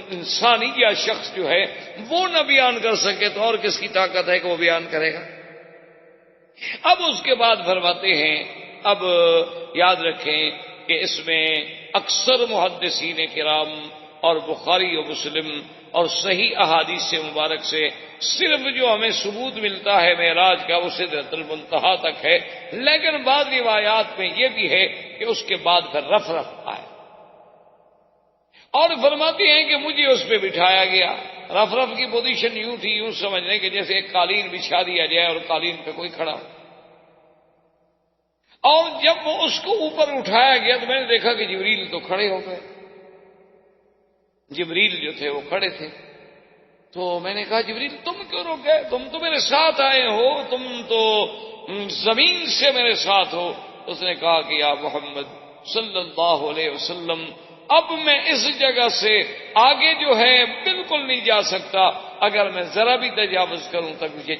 انسانیہ شخص جو ہے وہ نہ بیان کر سکے تو اور کس کی طاقت ہے کہ وہ بیان کرے گا۔ اب اس کے بعد فرماتے ہیں، اب یاد رکھیں کہ اس میں اکثر محدثین کرام اور بخاری و مسلم اور صحیح احادیث مبارک سے صرف جو ہمیں ثبوت ملتا ہے معراج کا وہ سدرۃ المنتہا تک ہے، لیکن بعض روایات میں یہ بھی ہے کہ اس کے بعد پھر رف آئے، اور فرماتے ہیں کہ مجھے اس پہ بٹھایا گیا۔ رف کی پوزیشن یوں تھی، یوں سمجھنے کہ جیسے ایک قالین بچھا دیا جائے اور قالین پہ کوئی کھڑا ہو، اور جب وہ اس کو اوپر اٹھایا گیا تو میں نے دیکھا کہ جبریل تو کھڑے ہو گئے، جبریل جو تھے وہ کھڑے تھے۔ تو میں نے کہا جبریل تم کیوں رک گئے؟ تم تو میرے ساتھ آئے ہو، تم تو زمین سے میرے ساتھ ہو۔ اس نے کہا کہ یا محمد صلی اللہ علیہ وسلم، اب میں اس جگہ سے آگے جو ہے بالکل نہیں جا سکتا، اگر میں ذرا بھی تجاوز کروں تو مجھے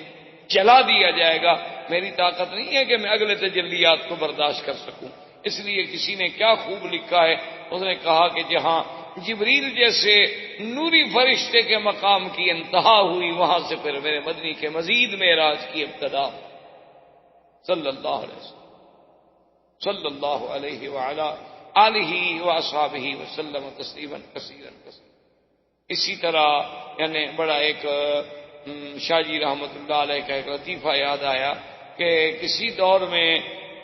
جلا دیا جائے گا، میری طاقت نہیں ہے کہ میں اگلے تجلیات کو برداشت کر سکوں۔ اس لیے کسی نے کیا خوب لکھا ہے، اس نے کہا کہ جہاں جبریل جیسے نوری فرشتے کے مقام کی انتہا ہوئی، وہاں سے پھر میرے مدنی کے مزید معراج کی ابتدا، صلی اللہ علیہ وسلم صلی اللہ علیہ وعلا آلہ واصحابہ وسلم تسلیما کثیرا کثیرا۔ اسی طرح یعنی بڑا ایک شاہ جی رحمۃ اللہ علیہ کا ایک لطیفہ یاد آیا کہ کسی دور میں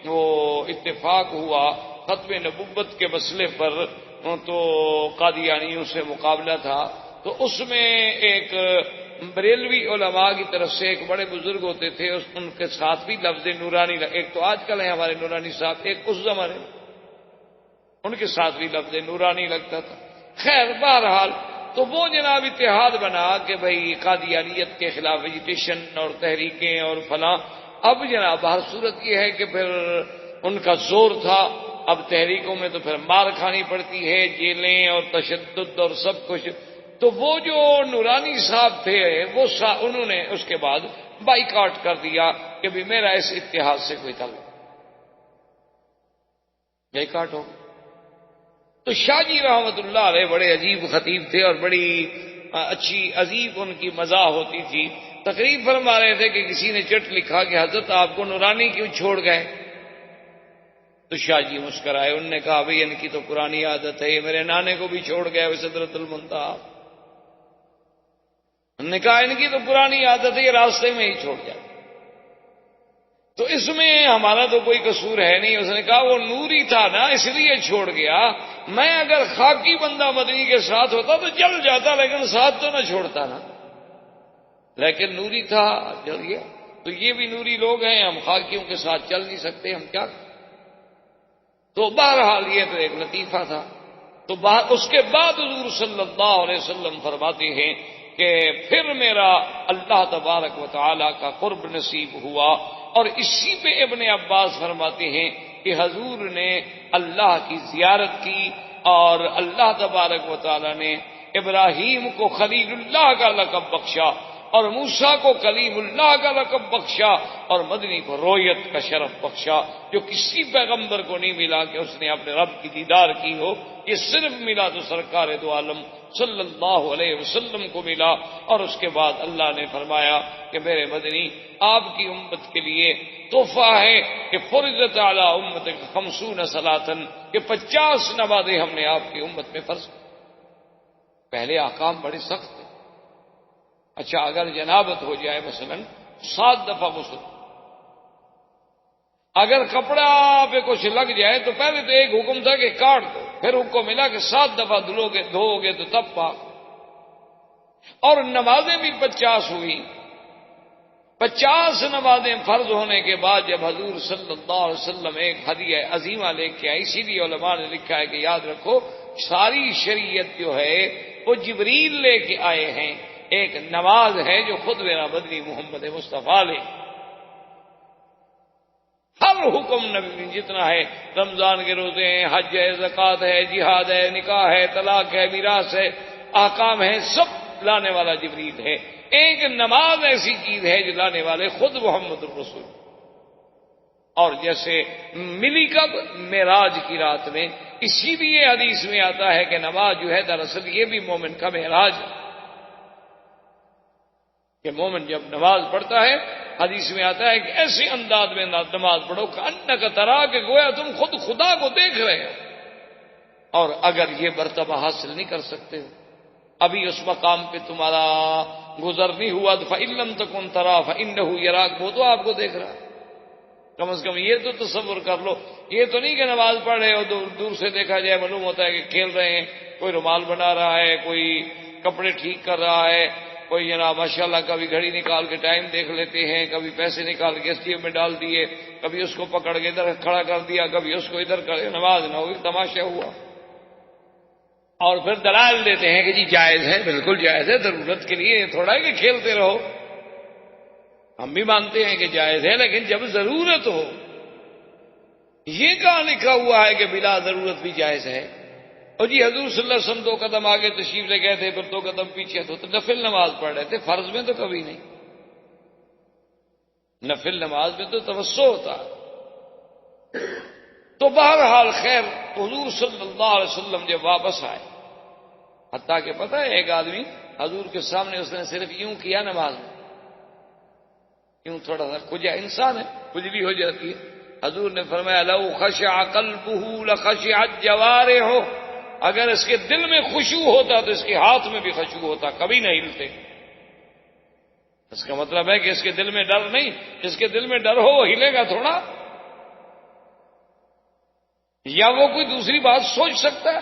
وہ اتفاق ہوا ختم نبوت کے مسئلے پر، تو قادیانیوں سے مقابلہ تھا، تو اس میں ایک بریلوی علماء کی طرف سے ایک بڑے بزرگ ہوتے تھے، ان کے ساتھ بھی لفظ نورانی، ایک تو آج کل ہے ہمارے نورانی صاحب، ایک اس زمانے میں ان کے ساتھ بھی لفظ نورانی لگتا تھا۔ خیر بہرحال تو وہ جناب اتحاد بنا کہ بھئی قادیانیت کے خلاف ایجیٹیشن اور تحریکیں اور فلاں۔ اب جناب ہر صورت یہ ہے کہ پھر ان کا زور تھا، اب تحریکوں میں تو پھر مار کھانی پڑتی ہے، جیلیں اور تشدد اور سب کچھ۔ تو وہ جو نورانی صاحب تھے وہ انہوں نے اس کے بعد بائیکاٹ کر دیا کہ بھی میرا اس اتحاد سے کوئی تعلق، بائیکاٹ ہو۔ تو شاہ جی رحمت اللہ علیہ بڑے عجیب خطیب تھے اور بڑی اچھی عجیب ان کی مزاح ہوتی تھی۔ تقریر فرما رہے تھے کہ کسی نے چٹ لکھا کہ حضرت آپ کو نورانی کیوں چھوڑ گئے؟ تو شاہ جی مسکرائے، انہوں نے کہا بھئی ان کی تو پرانی عادت ہے، یہ میرے نانے کو بھی چھوڑ گئے وہ سدرۃ المنتہا۔ انہوں نے کہا ان کی تو پرانی عادت ہے، یہ راستے میں ہی چھوڑ جاتے، تو اس میں ہمارا تو کوئی قصور ہے نہیں۔ اس نے کہا وہ نوری تھا نا اس لیے چھوڑ گیا، میں اگر خاکی بندہ مدنی کے ساتھ ہوتا تو جل جاتا، لیکن ساتھ تو نہ چھوڑتا نا، لیکن نوری تھا جل گیا۔ تو یہ بھی نوری لوگ ہیں، ہم خاکیوں کے ساتھ چل نہیں سکتے، ہم کیا کریں؟ تو بہرحال یہ تو ایک لطیفہ تھا۔ تو اس کے بعد حضور صلی اللہ علیہ وسلم فرماتے ہیں کہ پھر میرا اللہ تبارک و تعالی کا قرب نصیب ہوا، اور اسی پہ ابن عباس فرماتے ہیں کہ حضور نے اللہ کی زیارت کی، اور اللہ تبارک و تعالی نے ابراہیم کو خلیل اللہ کا لقب بخشا، اور موسیٰ کو کلیم اللہ کا لقب بخشا، اور مدنی کو رویت کا شرف بخشا، جو کسی پیغمبر کو نہیں ملا کہ اس نے اپنے رب کی دیدار کی ہو، یہ صرف ملا تو سرکار دو عالم صلی اللہ علیہ وسلم کو ملا۔ اور اس کے بعد اللہ نے فرمایا کہ میرے مدنی آپ کی امت کے لیے تحفہ ہے کہ فرضت علی امتک 50 صلاۃً، کہ 50 نمازیں ہم نے آپ کی امت میں فرض کی۔ پہلے احکام بڑے سخت تھے۔ اچھا اگر جنابت ہو جائے مثلا 7 دفعہ غسل، اگر کپڑا پہ کچھ لگ جائے تو پہلے تو ایک حکم تھا کہ کاٹ دو، پھر حکم ملا کہ 7 دفعہ دھو گے تو تب پاک۔ اور نمازیں بھی 50 ہوئی۔ 50 نمازیں فرض ہونے کے بعد جب حضور صلی اللہ علیہ وسلم ایک ہدیہ عظیمہ لے کے آئے، اسی لیے علماء نے لکھا ہے کہ یاد رکھو ساری شریعت جو ہے وہ جبریل لے کے آئے ہیں، ایک نماز ہے جو خود میرا مدنی محمد مصطفیٰ لے۔ ہر حکم نبی جتنا ہے، رمضان کے روزے ہیں، حج ہے، زکوٰۃ ہے، جہاد ہے، نکاح ہے، طلاق ہے، میراث ہے، احکام ہے، سب لانے والا جبریل ہے۔ ایک نماز ایسی چیز ہے جو لانے والے خود محمد الرسول۔ اور جیسے ملی کب؟ معراج کی رات میں۔ اسی لیے حدیث میں آتا ہے کہ نماز جو ہے دراصل یہ بھی مومن کا معراج ہے، کہ مومن جب نماز پڑھتا ہے، حدیث میں آتا ہے کہ ایسے انداز میں نماز پڑھو کہ انک ترا، کہ گویا تم خود خدا کو دیکھ رہے ہو۔ اور اگر یہ مرتبہ حاصل نہیں کر سکتے ہو، ابھی اس مقام پہ تمہارا گزر نہیں ہوا، تو فَإِن لَّمْ تَكُن تَرَاهُ فَإِنَّهُ يَرَاكَ، وہ تو آپ کو دیکھ رہا ہے۔ کم از کم یہ تو تصور کر لو، یہ تو نہیں کہ نماز پڑھ رہے ہو دور سے دیکھا جائے معلوم ہوتا ہے کہ کھیل رہے ہیں، کوئی رومال بنا رہا ہے، کوئی کپڑے ٹھیک کر رہا ہے، کوئی جناب ماشاءاللہ کبھی گھڑی نکال کے ٹائم دیکھ لیتے ہیں، کبھی پیسے نکال کے جیب میں ڈال دیے، کبھی اس کو پکڑ کے ادھر کھڑا کر دیا، کبھی اس کو ادھر کر، نماز نہ ہوئی، تماشا ہوا۔ اور پھر دلائل دیتے ہیں کہ جی جائز ہے، بالکل جائز ہے، ضرورت کے لیے تھوڑا ہے کہ کھیلتے رہو، ہم بھی مانتے ہیں کہ جائز ہے، لیکن جب ضرورت ہو یہ کہاں لکھا ہوا ہے کہ بلا ضرورت بھی جائز ہے؟ اور جی حضور صلی اللہ علیہ وسلم 2 قدم آگے تشریف لے گئے تھے، پھر 2 قدم پیچھے، تو نفل نماز پڑھ رہے تھے، فرض میں تو کبھی نہیں۔ نفل نماز میں تو توسع ہوتا۔ تو بہرحال خیر، حضور صلی اللہ علیہ وسلم جب واپس آئے، حتیٰ کہ پتہ ہے ایک آدمی حضور کے سامنے اس نے صرف یوں کیا نماز میں، یوں تھوڑا سا کھجا، انسان ہے کھجلی ہو جاتی ہے، حضور نے فرمایا لو خشع قلبہ لخشعت جوارحہ، اگر اس کے دل میں خشوع ہوتا تو اس کے ہاتھ میں بھی خشوع ہوتا، کبھی نہ ہلتے۔ اس کا مطلب ہے کہ اس کے دل میں ڈر نہیں، جس کے دل میں ڈر ہو وہ ہلے گا تھوڑا، یا وہ کوئی دوسری بات سوچ سکتا ہے؟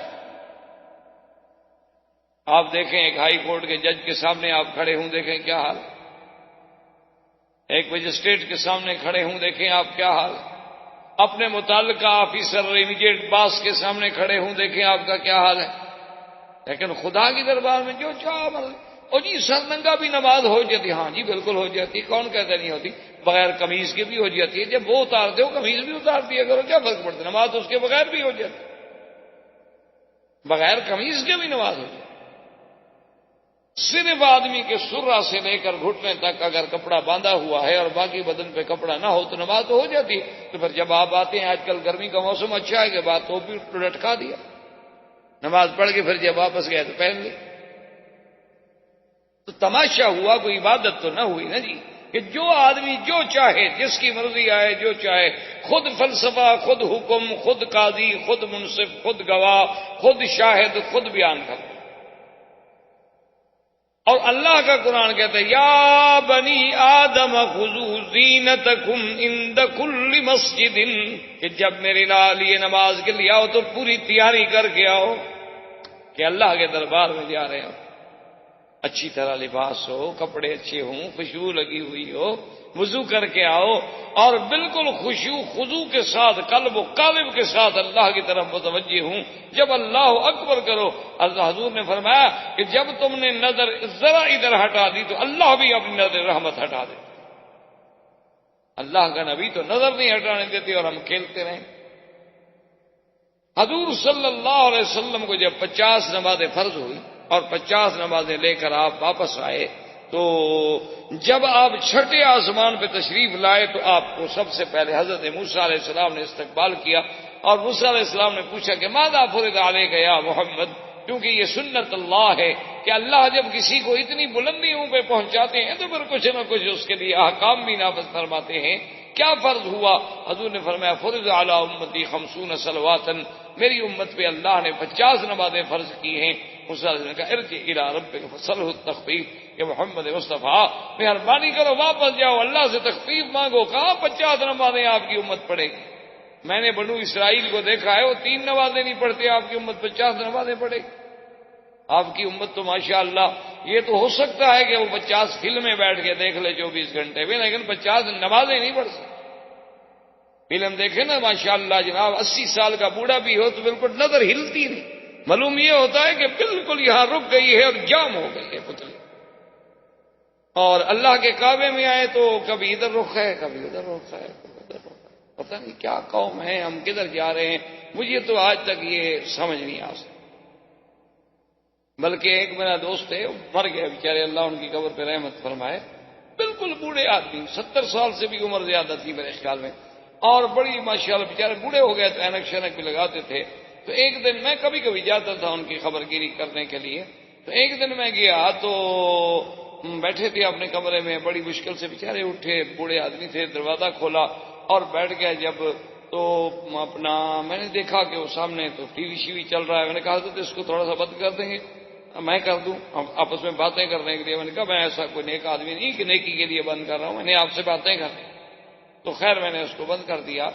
آپ دیکھیں ایک ہائی کورٹ کے جج کے سامنے آپ کھڑے ہوں، دیکھیں کیا حال، ایک مجسٹریٹ کے سامنے کھڑے ہوں، دیکھیں آپ کیا حال، اپنے متعلقہ آفیسر امیڈیٹ باس کے سامنے کھڑے ہوں، دیکھیں آپ کا کیا حال ہے۔ لیکن خدا کی دربار میں جو چاہ مرضی، اور جی سر ننگا بھی نماز ہو جاتی، ہاں جی بالکل ہو جاتی، کون کہتا نہیں ہوتی، بغیر قمیض کے بھی ہو جاتی ہے، جب وہ اتارتے ہو قمیض بھی اتار دیا کرو، کیا فرق پڑتا ہے، نماز تو اس کے بغیر بھی ہو جاتی، بغیر قمیض کے بھی نماز ہو جاتی۔ صرف آدمی کے سرہ سے لے کر گھٹنے تک اگر کپڑا باندھا ہوا ہے اور باقی بدن پہ کپڑا نہ ہو تو نماز تو ہو جاتی ہے۔ تو پھر جب آپ آتے ہیں، آج کل گرمی کا موسم اچھا ہے کہ بات تو بھی لٹکا دیا، نماز پڑھ کے پھر جب واپس گئے تو پہن لی، تو تماشا ہوا، کوئی عبادت تو نہ ہوئی نا جی، کہ جو آدمی جو چاہے، جس کی مرضی آئے، جو چاہے، خود فلسفہ، خود حکم، خود قاضی، خود منصف، خود گواہ، خود شاہد، خود بیان کر۔ اور اللہ کا قرآن کہتا ہے یا بنی آدم خذوا زینتکم عند کل مسجد، کہ جب میرے لیے نماز کے لیے آؤ تو پوری تیاری کر کے آؤ کہ اللہ کے دربار میں جا رہے ہو، اچھی طرح لباس ہو، کپڑے اچھے ہوں، خوشبو لگی ہوئی ہو، وضو کر کے آؤ اور بالکل خشوع خضوع کے ساتھ، قلب و قالب کے ساتھ اللہ کی طرف متوجہ ہوں۔ جب اللہ اکبر کرو، اللہ حضور نے فرمایا کہ جب تم نے نظر ذرا ادھر ہٹا دی تو اللہ بھی اپنی نظر رحمت ہٹا دے۔ اللہ کا نبی تو نظر نہیں ہٹانے دیتے اور ہم کھیلتے رہیں۔ حضور صلی اللہ علیہ وسلم کو جب 50 نمازیں فرض ہوئی اور 50 نمازیں لے کر آپ واپس آئے، تو جب آپ چھٹے آسمان پہ تشریف لائے تو آپ کو سب سے پہلے حضرت موسیٰ علیہ السلام نے استقبال کیا، اور موسیٰ علیہ السلام نے پوچھا کہ ماذا فرض علیک یا محمد، کیونکہ یہ سنت اللہ ہے کہ اللہ جب کسی کو اتنی بلندیوں پہ پہنچاتے ہیں تو پھر کچھ نہ کچھ اس کے لیے احکام بھی نافذ فرماتے ہیں۔ کیا فرض ہوا؟ حضور نے فرمایا فرض علی امتی 50 صلوات، میری امت پہ اللہ نے 50 نمازیں فرض کی ہیں۔ موسیٰ نے کہا ارجع الی ربک فاسألہ التخفیف، کہ محمد مصطفیٰ مہربانی کرو واپس جاؤ، اللہ سے تخفیف مانگو۔ کہاں 50 نمازیں آپ کی امت پڑھے گی؟ میں نے بنو اسرائیل کو دیکھا ہے، وہ 3 نمازیں نہیں پڑھتے، آپ کی امت 50 نمازیں پڑھے گی۔ آپ کی امت تو ماشاءاللہ، یہ تو ہو سکتا ہے کہ وہ 50 فلمیں بیٹھ کے دیکھ لے 24 گھنٹے میں، لیکن 50 نمازیں نہیں پڑھ سکتے۔ فلم دیکھے نا ماشاءاللہ جناب، 80 سال کا بوڑھا بھی ہو تو بالکل نظر ہلتی نہیں، معلوم یہ ہوتا ہے کہ بالکل یہاں رک گئی ہے اور جام ہو گئی ہے پتلی۔ اور اللہ کے کعبے میں آئے تو کبھی ادھر رخ ہے، کبھی ادھر رخ ہے، پتہ نہیں کیا قوم ہے، ہم کدھر جا رہے ہیں، مجھے تو آج تک یہ سمجھ نہیں آ سکتا۔ بلکہ ایک میرا دوست ہے، مر گیا بیچارے، اللہ ان کی قبر پہ رحمت فرمائے، بالکل بوڑھے آدمی، 70 سال سے بھی عمر زیادہ تھی میرے خیال میں، اور بڑی ماشاءاللہ بیچارے بوڑھے ہو گئے تو اینک شینک بھی لگاتے تھے۔ تو ایک دن میں کبھی کبھی جاتا تھا ان کی خبر گیری کرنے کے لیے، تو ایک دن میں گیا تو بیٹھے تھے اپنے کمرے میں، بڑی مشکل سے بیچارے اٹھے، بوڑھے آدمی تھے، دروازہ کھولا اور بیٹھ گئے جب، تو اپنا میں نے دیکھا کہ وہ سامنے تو ٹی وی شی وی چل رہا ہے، میں نے کہا تو اس کو تھوڑا سا بند کر دیں گے، میں کر دوں آپس میں باتیں کرنے کے لیے۔ میں نے کہا میں ایسا کوئی نیک آدمی نہیں کہ نیکی کے لیے بند کر رہا ہوں، میں نے آپ سے باتیں کرنی۔ تو خیر میں نے اس کو بند کر دیا،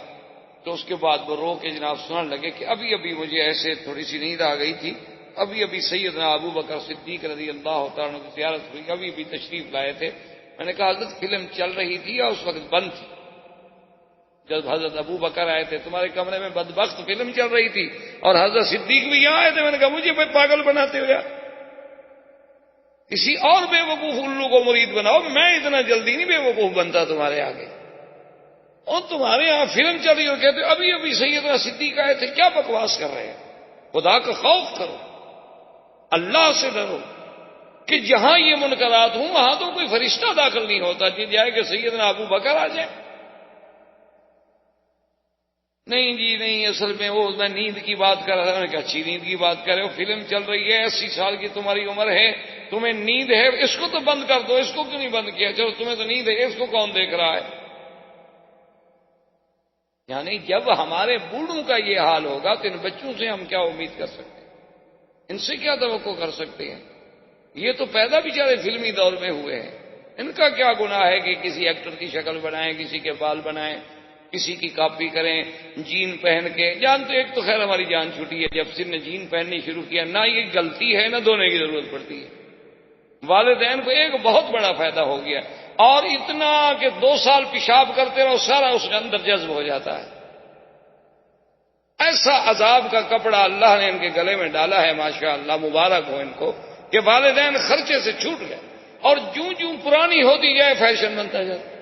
تو اس کے بعد وہ رو کے جناب سننے لگے کہ ابھی ابھی مجھے ایسے تھوڑی سی نیند آ گئی تھی، ابھی ابھی سیدنا ابو بکر صدیق رضی اللہ تعالیٰ عنہ کی زیارت ہوئی، ابھی ابھی تشریف لائے تھے۔ میں نے کہا حضرت فلم چل رہی تھی یا اس وقت بند تھی؟ جب حضرت ابو بکر آئے تھے تمہارے کمرے میں بدبخت فلم چل رہی تھی اور حضرت صدیق بھی یہاں آئے تھے۔ میں نے کہا مجھے پاگل بناتے ہو یار، کسی اور بے وقوف الو کو مرید بناؤ، میں اتنا جلدی نہیں بے وقوف بنتا تمہارے آگے۔ اور تمہارے یہاں فلم چل رہی اور کہتے ابھی ابھی سیدنا صدیق آئے تھے، کیا بکواس کر رہے ہیں؟ خدا کا خوف کرو، اللہ سے ڈرو کہ جہاں یہ منکرات ہوں وہاں تو کوئی فرشتہ داخل نہیں ہوتا کہ جائے کہ سیدنا ابو بکر آ جائے۔ نہیں جی نہیں، اصل میں وہ میں نیند کی بات کر رہا تھا۔ میں نے کہا اچھی نیند کی بات کر رہے ہو، فلم چل رہی ہے، 80 سال کی تمہاری عمر ہے، تمہیں نیند ہے، اس کو تو بند کر دو، اس کو کیوں نہیں بند کیا؟ چلو تمہیں تو نیند ہے، اس کو کون دیکھ رہا ہے؟ یعنی جب ہمارے بوڑھوں کا یہ حال ہوگا تو ان بچوں سے ہم کیا امید کر سکتے ہیں؟ ان سے کیا توقع کر سکتے ہیں؟ یہ تو پیدا بیچارے فلمی دور میں ہوئے ہیں، ان کا کیا گناہ ہے کہ کسی ایکٹر کی شکل بنائیں، کسی کے بال بنائیں، کسی کی کاپی کریں، جین پہن کے؟ جان تو ایک تو خیر ہماری جان چھوٹی ہے، جب سن نے جین پہننی شروع کیا، نہ یہ غلطی ہے نہ دھونے کی ضرورت پڑتی ہے۔ والدین کو ایک بہت بڑا فائدہ ہو گیا، اور اتنا کہ 2 سال پیشاب کرتے رہو سارا اس کے اندر جذب ہو جاتا ہے۔ ایسا عذاب کا کپڑا اللہ نے ان کے گلے میں ڈالا ہے، ماشاء اللہ، مبارک ہو ان کو کہ والدین خرچے سے چھوٹ گئے، اور جوں جوں پرانی ہوتی جائے فیشن بنتا جاتا،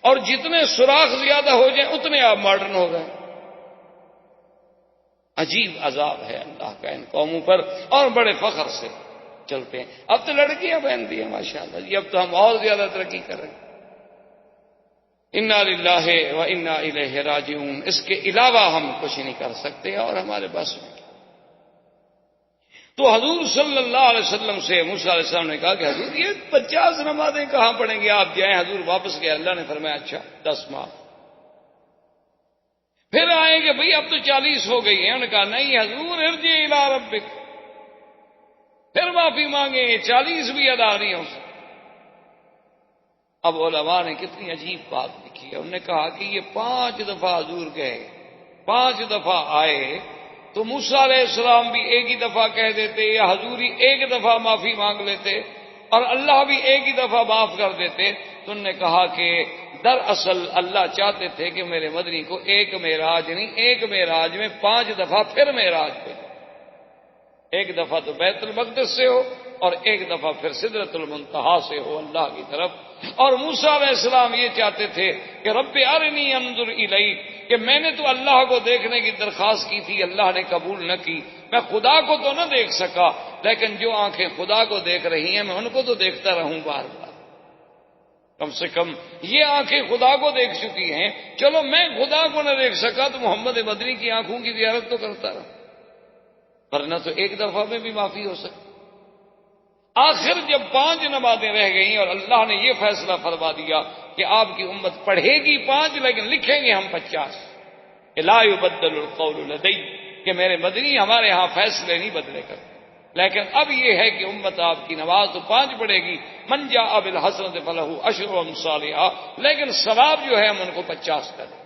اور جتنے سوراخ زیادہ ہو جائیں اتنے آپ ماڈرن ہو گئے۔ عجیب عذاب ہے اللہ کا ان قوموں پر، اور بڑے فخر سے چلتے ہیں۔ اب تو لڑکیاں پہنتی ہیں ماشاءاللہ جی، اب تو ہم اور زیادہ ترقی کر رہے ہیں۔ انا للہ و انا الیہ راجعون، اس کے علاوہ ہم کچھ نہیں کر سکتے اور ہمارے بس میں۔ تو حضور صلی اللہ علیہ وسلم سے موسیٰ علیہ السلام نے کہا کہ حضور یہ 50 نمازیں کہاں پڑھیں گے آپ جائیں؟ حضور واپس گئے، اللہ نے فرمایا اچھا 10 معاف۔ پھر آئیں گے بھئی اب تو 40 ہو گئی ہیں، انہوں نے کہا نہیں حضور ارجع الی ربک، پھر معافی مانگیں، 40 بھی ادا نہیں ہو سکتی۔ اب علماء نے کتنی عجیب بات لکھی ہے، انہوں نے کہا کہ یہ 5 دفعہ حضور گئے، 5 دفعہ آئے، تو موسیٰ علیہ السلام بھی ایک ہی دفعہ کہہ دیتے، یا حضور ہی ایک دفعہ معافی مانگ لیتے، اور اللہ بھی ایک ہی دفعہ معاف کر دیتے۔ تو انہوں نے کہا کہ دراصل اللہ چاہتے تھے کہ میرے مدنی کو ایک معراج نہیں، ایک معراج میں 5 دفعہ پھر معراج پہ، ایک دفعہ تو بیت المقدس سے ہو اور ایک دفعہ پھر سدرۃ المنتہا سے ہو اللہ کی طرف۔ اور موسیٰ علیہ السلام یہ چاہتے تھے کہ رب ارنی انظر الیک، کہ میں نے تو اللہ کو دیکھنے کی درخواست کی تھی، اللہ نے قبول نہ کی، میں خدا کو تو نہ دیکھ سکا، لیکن جو آنکھیں خدا کو دیکھ رہی ہیں میں ان کو تو دیکھتا رہوں بار بار، کم سے کم یہ آنکھیں خدا کو دیکھ چکی ہیں، چلو میں خدا کو نہ دیکھ سکا تو محمد مدنی کی آنکھوں کی زیارت تو کرتا رہا، ورنہ تو ایک دفعہ میں بھی معافی ہو سکتی۔ آخر جب 5 نمازیں رہ گئیں اور اللہ نے یہ فیصلہ فرما دیا کہ آپ کی امت پڑھے گی 5 لیکن لکھیں گے ہم 50، لا یبدل القول لدی، کہ میرے مدنی ہمارے ہاں فیصلے نہیں بدلے کرتے، لیکن اب یہ ہے کہ امت آپ کی نماز تو 5 پڑھے گی، من جاء بالحسنۃ فلہ عشر امثالھا، لیکن ثواب جو ہے ہم ان کو 50 کریں۔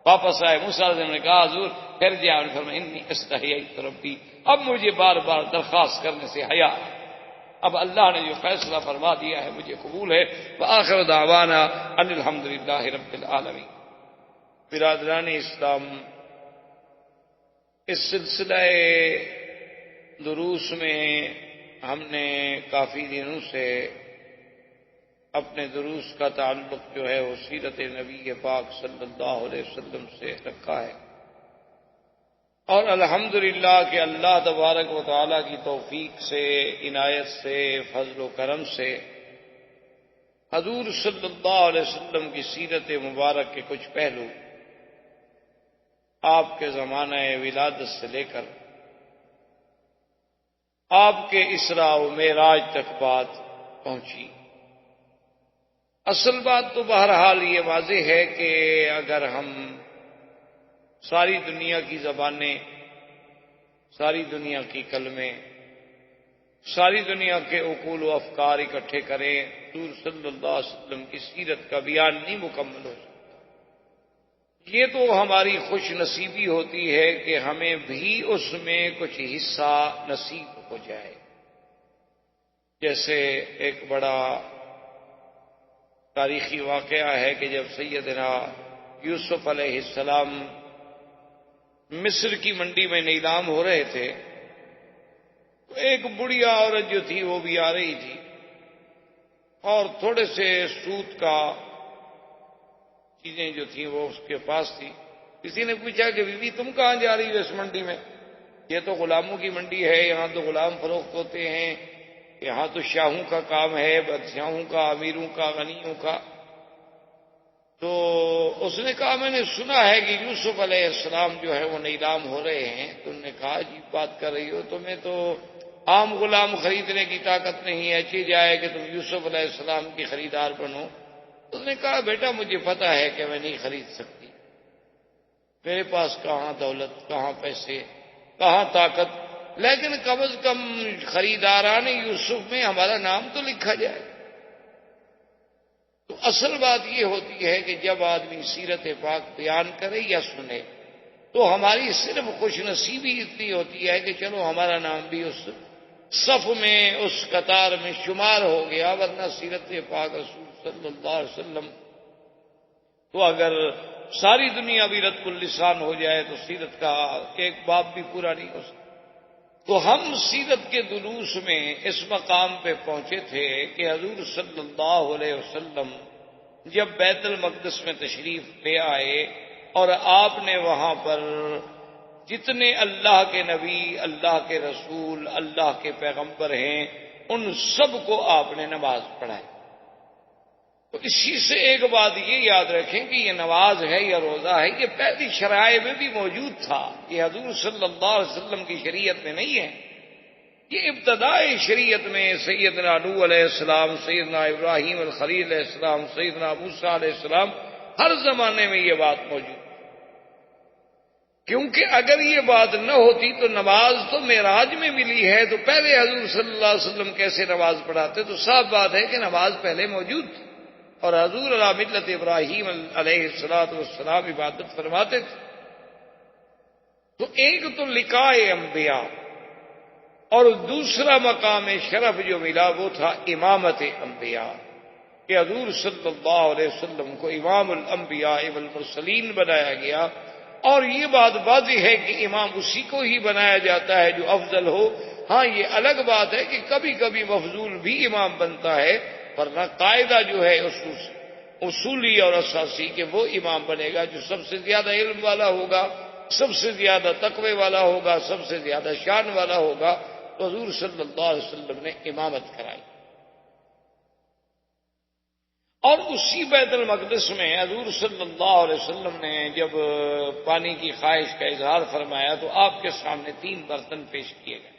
واپس آئے موسیٰ علیہ السلام نے کہا حضور پھر جاؤ، فرمایا انی استحییت ربی، اب مجھے بار بار درخواست کرنے سے حیا ہے، اب اللہ نے جو فیصلہ فرما دیا ہے مجھے قبول ہے۔ وآخر دعوانا ان الحمدللہ رب العالمین۔ برادران اسلام، اس سلسلہ دروس میں ہم نے کافی دنوں سے اپنے دروس کا تعلق جو ہے وہ سیرت نبی پاک صلی اللہ علیہ وسلم سے رکھا ہے، اور الحمدللہ کہ اللہ تبارک و تعالی کی توفیق سے، عنایت سے، فضل و کرم سے حضور صلی اللہ علیہ وسلم کی سیرت مبارک کے کچھ پہلو آپ کے زمانہ ولادت سے لے کر آپ کے اسراء و معراج تک بات پہنچی۔ اصل بات تو بہرحال یہ واضح ہے کہ اگر ہم ساری دنیا کی زبانیں، ساری دنیا کی کلمیں، ساری دنیا کے عقول و افکار اکٹھے کریں، حضور صلی اللہ علیہ وسلم کی سیرت کا بیان نہیں مکمل ہو سکتا۔ یہ تو ہماری خوش نصیبی ہوتی ہے کہ ہمیں بھی اس میں کچھ حصہ نصیب ہو جائے۔ جیسے ایک بڑا تاریخی واقعہ ہے کہ جب سیدنا یوسف علیہ السلام مصر کی منڈی میں نیلام ہو رہے تھے، تو ایک بڑھیا عورت جو تھی وہ بھی آ رہی تھی، اور تھوڑے سے سود کا چیزیں جو تھیں وہ اس کے پاس تھی. کسی نے پوچھا کہ بیوی تم کہاں جا رہی ہو اس منڈی میں؟ یہ تو غلاموں کی منڈی ہے، یہاں تو غلام فروخت ہوتے ہیں، یہاں تو شاہوں کا کام ہے، بادشاہوں کا، امیروں کا، غنیوں کا. تو اس نے کہا میں نے سنا ہے کہ یوسف علیہ السلام جو ہے وہ نیلام ہو رہے ہیں. تو انہوں نے کہا عجیب بات کر رہی ہو، تمہیں تو عام غلام خریدنے کی طاقت نہیں ہے، چاہیے جائے کہ تم یوسف علیہ السلام کی خریدار بنو. اس نے کہا بیٹا مجھے پتا ہے کہ میں نہیں خرید سکتی، میرے پاس کہاں دولت، کہاں پیسے، کہاں طاقت، لیکن کم از کم خریداران یوسف میں ہمارا نام تو لکھا جائے. تو اصل بات یہ ہوتی ہے کہ جب آدمی سیرت پاک بیان کرے یا سنے تو ہماری صرف خوش نصیبی اتنی ہوتی ہے کہ چلو ہمارا نام بھی اس صف میں، اس قطار میں شمار ہو گیا. ورنہ سیرت پاک رسول صلی اللہ علیہ وسلم تو اگر ساری دنیا بھی رد اللسان ہو جائے تو سیرت کا ایک باب بھی پورا نہیں ہو سکتا. تو ہم سیرت کے دروس میں اس مقام پہ پہنچے تھے کہ حضور صلی اللہ علیہ وسلم جب بیت المقدس میں تشریف لے آئے اور آپ نے وہاں پر جتنے اللہ کے نبی، اللہ کے رسول، اللہ کے پیغمبر ہیں ان سب کو آپ نے نماز پڑھائی. تو اسی سے ایک بات یہ یاد رکھیں کہ یہ نماز ہے یا روزہ ہے یہ پہلی شرائع میں بھی موجود تھا، یہ حضور صلی اللہ علیہ وسلم کی شریعت میں نہیں ہے. یہ ابتدائی شریعت میں سیدنا نوح علیہ السلام، سیدنا ابراہیم الخلیل علیہ السلام، سیدنا موسیٰ علیہ السلام ہر زمانے میں یہ بات موجود. کیونکہ اگر یہ بات نہ ہوتی تو نماز تو معراج میں ملی ہے، تو پہلے حضور صلی اللہ علیہ وسلم کیسے نماز پڑھاتے؟ تو صاف بات ہے کہ نماز پہلے موجود تھی اور حضور علی ملت ابراہیم علیہ السلام عبادت فرماتے تھے. تو ایک تو لقاء انبیاء اور دوسرا مقام شرف جو ملا وہ تھا امامت انبیاء، کہ حضور صلی اللہ علیہ وسلم کو امام الانبیاء والمرسلین بنایا گیا. اور یہ بات واضح ہے کہ امام اسی کو ہی بنایا جاتا ہے جو افضل ہو. ہاں یہ الگ بات ہے کہ کبھی کبھی مفضول بھی امام بنتا ہے، ورنہ قاعدہ جو ہے اصولی اور اساسی کہ وہ امام بنے گا جو سب سے زیادہ علم والا ہوگا، سب سے زیادہ تقوی والا ہوگا، سب سے زیادہ شان والا ہوگا. تو حضور صلی اللہ علیہ وسلم نے امامت کرائی. اور اسی بیت المقدس میں حضور صلی اللہ علیہ وسلم نے جب پانی کی خواہش کا اظہار فرمایا تو آپ کے سامنے 3 برتن پیش کیے گئے.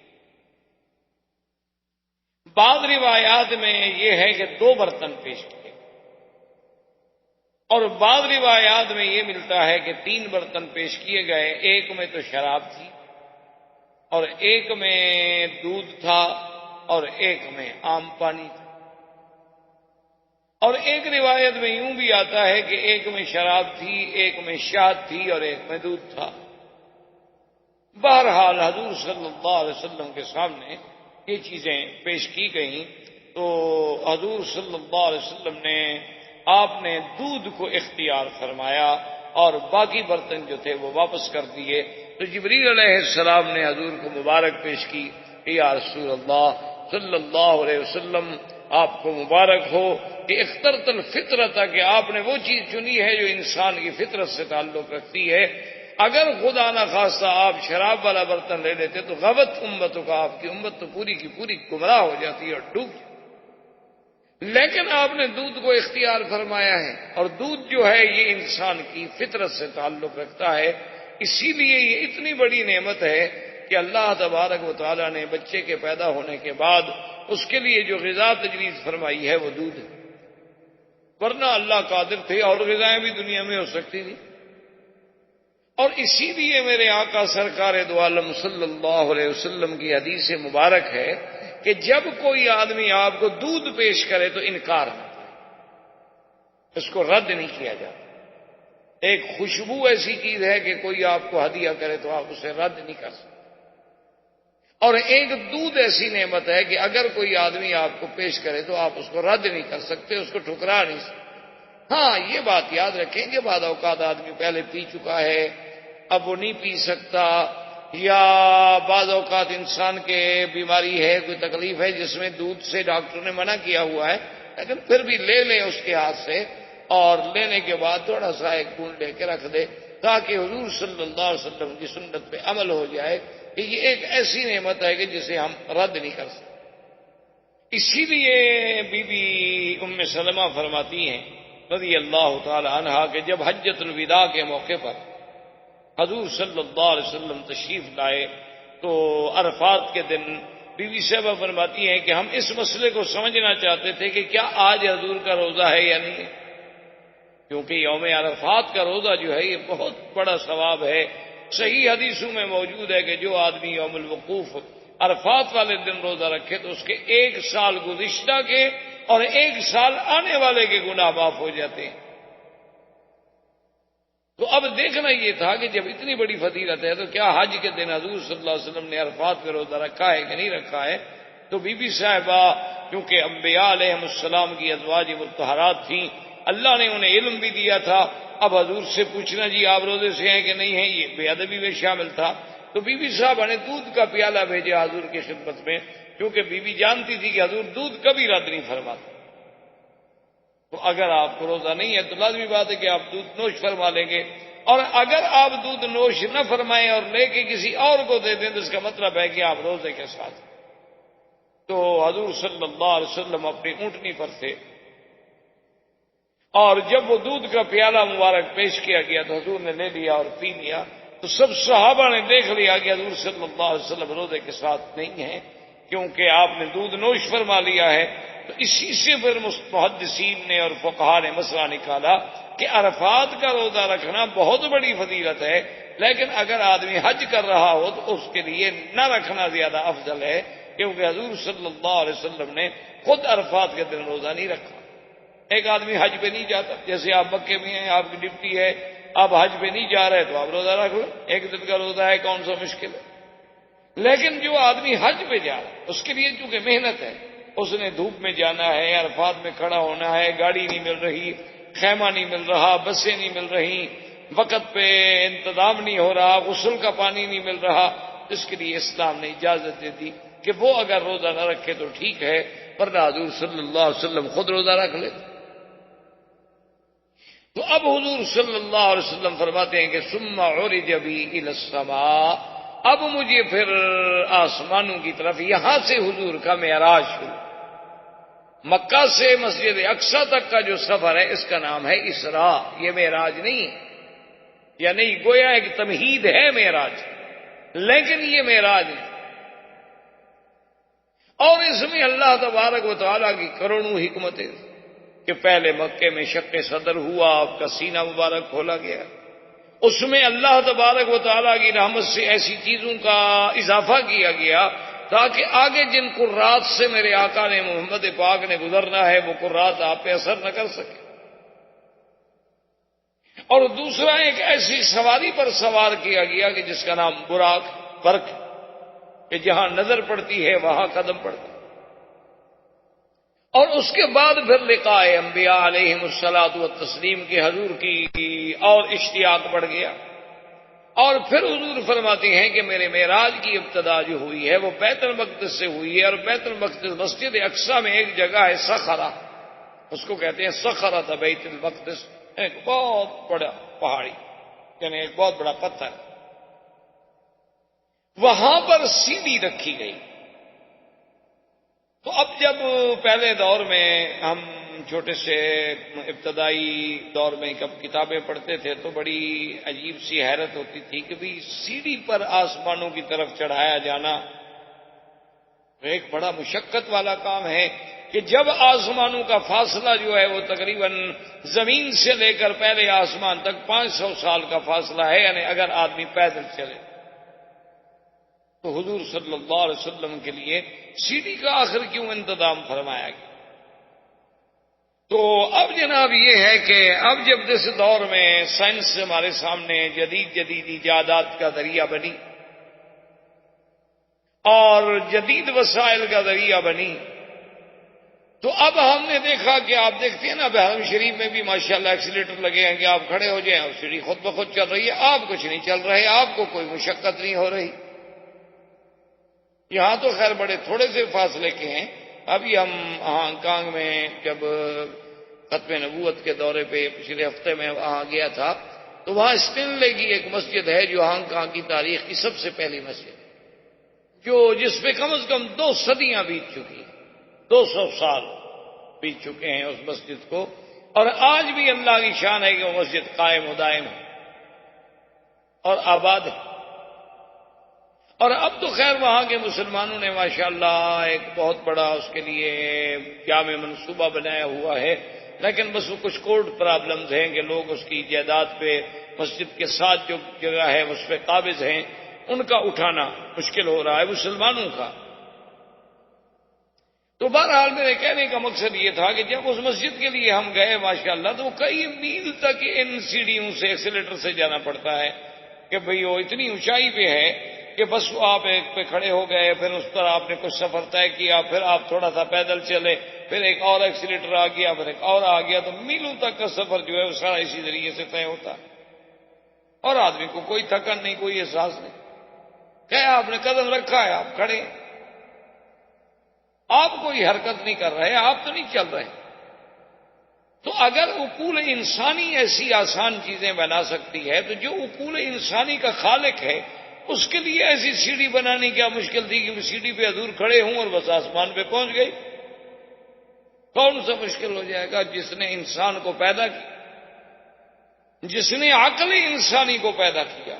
بعض روایات میں یہ ہے کہ 2 برتن پیش کیے اور بعض روایات میں یہ ملتا ہے کہ 3 برتن پیش کیے گئے. ایک میں تو شراب تھی اور ایک میں دودھ تھا اور ایک میں عام پانی تھا. اور ایک روایت میں یوں بھی آتا ہے کہ ایک میں شراب تھی، ایک میں شہد تھی اور ایک میں دودھ تھا. بہرحال حضور صلی اللہ علیہ وسلم کے سامنے یہ چیزیں پیش کی گئیں تو حضور صلی اللہ علیہ وسلم نے آپ نے دودھ کو اختیار فرمایا اور باقی برتن جو تھے وہ واپس کر دیے. تو جبریل علیہ السلام نے حضور کو مبارک پیش کی کہ یا رسول اللہ صلی اللہ علیہ وسلم آپ کو مبارک ہو کہ اخترت الفطرت، کہ آپ نے وہ چیز چنی ہے جو انسان کی فطرت سے تعلق رکھتی ہے. اگر خدا نہ خواستہ آپ شراب والا برتن لے لیتے تو غوت امتوں کا، آپ کی امت تو پوری کی پوری گمراہ ہو جاتی ہے اور ڈوب جاتی. لیکن آپ نے دودھ کو اختیار فرمایا ہے اور دودھ جو ہے یہ انسان کی فطرت سے تعلق رکھتا ہے. اسی لیے یہ اتنی بڑی نعمت ہے کہ اللہ تبارک و تعالیٰ نے بچے کے پیدا ہونے کے بعد اس کے لیے جو غذا تجویز فرمائی ہے وہ دودھ ہے. ورنہ اللہ قادر تھے اور غذائیں بھی دنیا میں ہو سکتی تھی. اور اسی لیے میرے آقا سرکار دو عالم صلی اللہ علیہ وسلم کی حدیث مبارک ہے کہ جب کوئی آدمی آپ کو دودھ پیش کرے تو انکار نہ کرے، اس کو رد نہیں کیا جاتا. ایک خوشبو ایسی چیز ہے کہ کوئی آپ کو ہدیہ کرے تو آپ اسے رد نہیں کر سکتے. اور ایک دودھ ایسی نعمت ہے کہ اگر کوئی آدمی آپ کو پیش کرے تو آپ اس کو رد نہیں کر سکتے، اس کو ٹھکرا نہیں سکتے. ہاں یہ بات یاد رکھیں کہ بعض اوقات آدمی پہلے پی چکا ہے اب وہ نہیں پی سکتا، یا بعض اوقات انسان کے بیماری ہے، کوئی تکلیف ہے جس میں دودھ سے ڈاکٹر نے منع کیا ہوا ہے، لیکن پھر بھی لے لیں اس کے ہاتھ سے اور لینے کے بعد تھوڑا سا ایک بوند لے کے رکھ دے تاکہ حضور صلی اللہ علیہ وسلم کی سنت پہ عمل ہو جائے کہ یہ ایک ایسی نعمت ہے کہ جسے ہم رد نہیں کر سکتے۔ اسی لیے بی بی ام سلمہ فرماتی ہیں رضی اللہ تعالی عنہا کہ جب حجۃ الوداع کے موقع پر حضور صلی اللہ علیہ وسلم تشریف لائے تو عرفات کے دن بی بی صاحبہ فرماتی ہیں کہ ہم اس مسئلے کو سمجھنا چاہتے تھے کہ کیا آج حضور کا روزہ ہے یا نہیں ہے، کیونکہ یوم عرفات کا روزہ جو ہے یہ بہت بڑا ثواب ہے۔ صحیح حدیثوں میں موجود ہے کہ جو آدمی یوم الوقوف عرفات والے دن روزہ رکھے تو اس کے 1 سال گزشتہ کے اور 1 سال آنے والے کے گناہ معاف ہو جاتے ہیں۔ تو اب دیکھنا یہ تھا کہ جب اتنی بڑی فضیلت ہے تو کیا حج کے دن حضور صلی اللہ علیہ وسلم نے عرفات پہ روزہ رکھا ہے کہ نہیں رکھا ہے؟ تو بی بی صاحبہ کیونکہ انبیاء علیہ السلام کی ازواج مطہرات تھیں، اللہ نے انہیں علم بھی دیا تھا، اب حضور سے پوچھنا جی آپ روزے سے ہیں کہ نہیں ہیں یہ بے ادبی میں شامل تھا۔ تو بی بی صاحبہ نے دودھ کا پیالہ بھیجا حضور کی خدمت میں، کیونکہ بی بی جانتی تھی کہ حضور دودھ کبھی رد نہیں فرماتے، تو اگر آپ کو روزہ نہیں ہے تو لازمی بات ہے کہ آپ دودھ نوش فرما لیں گے، اور اگر آپ دودھ نوش نہ فرمائیں اور لے کے کسی اور کو دے دیں تو اس کا مطلب ہے کہ آپ روزے کے ساتھ۔ تو حضور صلی اللہ علیہ وسلم اپنی اونٹنی پر تھے، اور جب وہ دودھ کا پیالہ مبارک پیش کیا گیا تو حضور نے لے لیا اور پی لیا، تو سب صحابہ نے دیکھ لیا کہ حضور صلی اللہ علیہ وسلم روزے کے ساتھ نہیں ہیں، کیونکہ آپ نے دودھ نوش فرما لیا ہے۔ تو اسی سے پھر محدثین نے اور فقہاء نے مسئلہ نکالا کہ عرفات کا روزہ رکھنا بہت بڑی فضیلت ہے، لیکن اگر آدمی حج کر رہا ہو تو اس کے لیے نہ رکھنا زیادہ افضل ہے، کیونکہ حضور صلی اللہ علیہ وسلم نے خود عرفات کے دن روزہ نہیں رکھا۔ ایک آدمی حج پہ نہیں جاتا، جیسے آپ مکے میں ہیں، آپ کی ڈپٹی ہے، آپ حج پہ نہیں جا رہے تو آپ روزہ رکھ لو، 1 دن کا روزہ ہے، کون سا مشکل ہے۔ لیکن جو آدمی حج پہ جا رہا ہے اس کے لیے چونکہ محنت ہے، اس نے دھوپ میں جانا ہے، عرفات میں کھڑا ہونا ہے، گاڑی نہیں مل رہی، خیمہ نہیں مل رہا، بسیں نہیں مل رہی، وقت پہ انتظام نہیں ہو رہا، غسل کا پانی نہیں مل رہا، اس کے لیے اسلام نے اجازت دے دی کہ وہ اگر روزہ نہ رکھے تو ٹھیک ہے، ورنہ حضور صلی اللہ علیہ وسلم خود روزہ رکھ لے۔ تو اب حضور صلی اللہ علیہ وسلم فرماتے ہیں کہ ثم عرج بی الی السماء، اب مجھے پھر آسمانوں کی طرف یہاں سے حضور کا معراج شروع، مکہ سے مسجد اقصی تک کا جو سفر ہے اس کا نام ہے اسراء، یہ معراج نہیں ہے، یا نہیں گویا ایک تمہید ہے معراج، لیکن یہ معراج نہیں۔ اور اس میں اللہ تبارک و تعالیٰ کی کروڑوں حکمتیں کہ پہلے مکے میں شق صدر ہوا، آپ کا سینہ مبارک کھولا گیا، اس میں اللہ تبارک و تعالیٰ کی رحمت سے ایسی چیزوں کا اضافہ کیا گیا تاکہ آگے جن قرات سے میرے آقا نے محمد پاک نے گزرنا ہے وہ قرات آپ پہ اثر نہ کر سکے۔ اور دوسرا ایک ایسی سواری پر سوار کیا گیا کہ جس کا نام براق برق، کہ جہاں نظر پڑتی ہے وہاں قدم پڑتا ہے۔ اور اس کے بعد پھر لقاء انبیاء علیہم الصلاۃ والتسلیم کے حضور کی اور اشتیاق بڑھ گیا، اور پھر حضور فرماتے ہیں کہ میرے معراج کی ابتدا جو ہوئی ہے وہ بیت المقدس سے ہوئی ہے، اور بیت المقدس مسجد اقصی میں ایک جگہ ہے صخرہ، اس کو کہتے ہیں صخرۃ بیت المقدس، ایک بہت بڑا پہاڑی یعنی ایک بہت بڑا پتھر، وہاں پر سیڑھی رکھی گئی۔ تو اب جب پہلے دور میں ہم چھوٹے سے ابتدائی دور میں کب کتابیں پڑھتے تھے تو بڑی عجیب سی حیرت ہوتی تھی کہ بھی سیڑھی پر آسمانوں کی طرف چڑھایا جانا ایک بڑا مشقت والا کام ہے، کہ جب آسمانوں کا فاصلہ جو ہے وہ تقریباً زمین سے لے کر پہلے آسمان تک 500 سال کا فاصلہ ہے، یعنی اگر آدمی پیدل چلے تو حضور صلی اللہ علیہ وسلم کے لیے سیڑھی کا آخر کیوں انتظام فرمایا گیا؟ تو اب جناب یہ ہے کہ اب جب جس دور میں سائنس ہمارے سامنے جدید ایجادات کا ذریعہ بنی اور جدید وسائل کا ذریعہ بنی، تو اب ہم نے دیکھا کہ آپ دیکھتے ہیں نا حرم شریف میں بھی ماشاءاللہ ایکسیلیٹر لگے ہیں کہ آپ کھڑے ہو جائیں اور سیڑھی خود بخود چل رہی ہے، آپ کچھ نہیں چل رہے، آپ کو کوئی مشقت نہیں ہو رہی۔ یہاں تو خیر بڑے تھوڑے سے فاصلے کے ہیں، ابھی ہم ہانگ کانگ میں جب ختم نبوت کے دورے پہ پچھلے ہفتے میں وہاں گیا تھا، تو وہاں اسٹنلے کی ایک مسجد ہے جو ہانگ کانگ کی تاریخ کی سب سے پہلی مسجد، جس پہ کم از کم 2 صدیاں بیت چکی ہیں، 200 سال بیت چکے ہیں اس مسجد کو، اور آج بھی اللہ کی شان ہے کہ وہ مسجد قائم و دائم ہے اور آباد ہے۔ اور اب تو خیر وہاں کے مسلمانوں نے ماشاءاللہ ایک بہت بڑا اس کے لیے جامع منصوبہ بنایا ہوا ہے، لیکن بس وہ کچھ کورٹ پرابلمز ہیں کہ لوگ اس کی جائیداد پہ مسجد کے ساتھ جو جگہ ہے اس پہ قابض ہیں، ان کا اٹھانا مشکل ہو رہا ہے مسلمانوں کا۔ تو بہرحال میرے کہنے کا مقصد یہ تھا کہ جب اس مسجد کے لیے ہم گئے ماشاءاللہ تو وہ کئی میل تک ان سیڑھیوں سے ایکسیلیٹر سے جانا پڑتا ہے کہ بھئی وہ اتنی اونچائی پہ ہے کہ بس آپ ایک پہ کھڑے ہو گئے، پھر اس پر آپ نے کچھ سفر طے کیا، پھر آپ تھوڑا سا پیدل چلے، پھر ایک اور ایکسیلیٹر آ گیا، پھر ایک اور آ گیا، تو میلوں تک کا سفر جو ہے وہ سارا اسی ذریعے سے طے ہوتا ہے، اور آدمی کو کوئی تھکن نہیں، کوئی احساس نہیں، کہ آپ نے قدم رکھا ہے، آپ کھڑے ہیں، آپ کوئی حرکت نہیں کر رہے، آپ تو نہیں چل رہے۔ تو اگر عقول انسانی ایسی آسان چیزیں بنا سکتی ہے تو جو عقول انسانی کا خالق ہے اس کے لیے ایسی سیڑھی بنانی کیا مشکل تھی کہ وہ سیڑھی پہ حضور کھڑے ہوں اور بس آسمان پہ پہنچ گئی؟ کون سا مشکل ہو جائے گا؟ جس نے انسان کو پیدا کیا، جس نے عقل انسانی کو پیدا کیا۔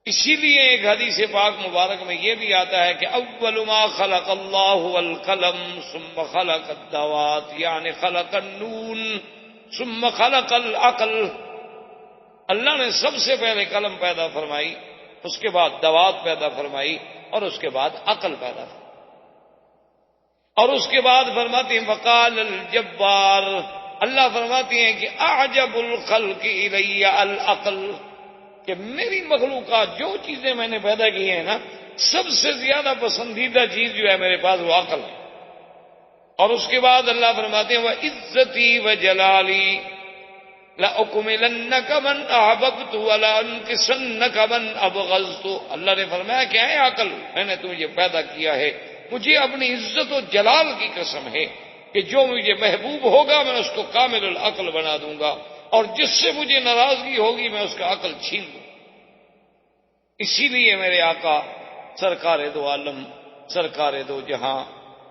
اسی لیے ایک حدیث پاک مبارک میں یہ بھی آتا ہے کہ اول ما خلق اللہ القلم ثم خلق الدوات، یعنی خلق النون ثم خلق العقل۔ اللہ نے سب سے پہلے قلم پیدا فرمائی، اس کے بعد دوات پیدا فرمائی، اور اس کے بعد عقل پیدا فرمائی، اور اس کے بعد فرماتے ہیں وقال الجبار، اللہ فرماتے ہیں کہ اعجب الخلق الی العقل، کہ میری مخلوقات جو چیزیں میں نے پیدا کی ہیں نا، سب سے زیادہ پسندیدہ چیز جو ہے میرے پاس وہ عقل ہے۔ اور اس کے بعد اللہ فرماتے ہیں وعزتی وجلالی لأکملنک من احببت ولانکسنک من ابغضت۔ اللہ نے فرمایا کہ اے عقل، میں نے تجھے پیدا کیا ہے، مجھے اپنی عزت و جلال کی قسم ہے کہ جو مجھے محبوب ہوگا میں اس کو کامل العقل بنا دوں گا، اور جس سے مجھے ناراضگی ہوگی میں اس کا عقل چھین لوں۔ اسی لیے میرے آقا سرکار دو عالم، سرکار دو جہاں،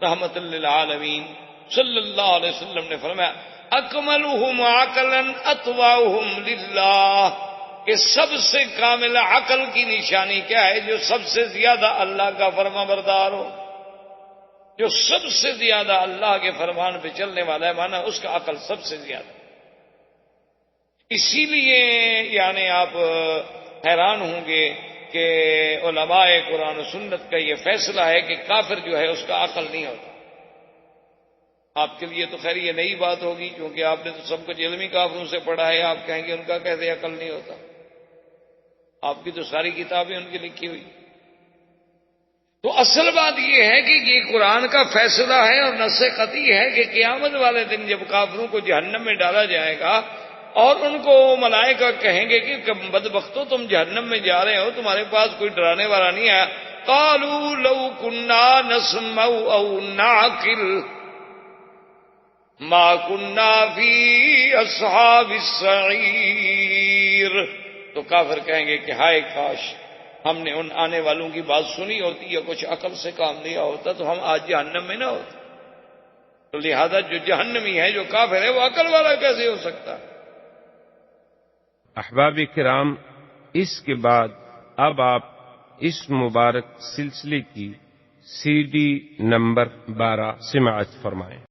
رحمت للعالمین صلی اللہ علیہ وسلم نے فرمایا اکملہم عقلا اتواہم للہ، کہ سب سے کامل عقل کی نشانی کیا ہے؟ جو سب سے زیادہ اللہ کا فرما بردار ہو، جو سب سے زیادہ اللہ کے فرمان پہ چلنے والا ہے، مانا اس کا عقل سب سے زیادہ۔ اسی لیے یعنی آپ حیران ہوں گے کہ علماء قرآن و سنت کا یہ فیصلہ ہے کہ کافر جو ہے اس کا عقل نہیں ہوتا۔ آپ کے لیے تو خیر یہ نئی بات ہوگی کیونکہ آپ نے تو سب کچھ علمی کافروں سے پڑھا ہے، آپ کہیں گے ان کا کیسے عقل نہیں ہوتا؟ آپ کی تو ساری کتابیں ان کی لکھی ہوئی۔ تو اصل بات یہ ہے کہ یہ قرآن کا فیصلہ ہے اور نص قطعی ہے کہ قیامت والے دن جب کافروں کو جہنم میں ڈالا جائے گا اور ان کو ملائکہ کہیں گے کہ بدبختو تم جہنم میں جا رہے ہو، تمہارے پاس کوئی ڈرانے والا نہیں آیا، قالوا لو كنا نسمع او نعقل ما كنا في اصحاب السعیر، تو کافر کہیں گے کہ ہائے کاش ہم نے ان آنے والوں کی بات سنی ہوتی یا کچھ عقل سے کام لیا ہوتا تو ہم آج جہنم میں نہ ہوتے۔ تو لہذا جو جہنمی ہے، جو کافر ہے، وہ عقل والا کیسے ہو سکتا؟ احباب کرام، اس کے بعد اب آپ اس مبارک سلسلے کی CD نمبر 12 سماعت فرمائیں۔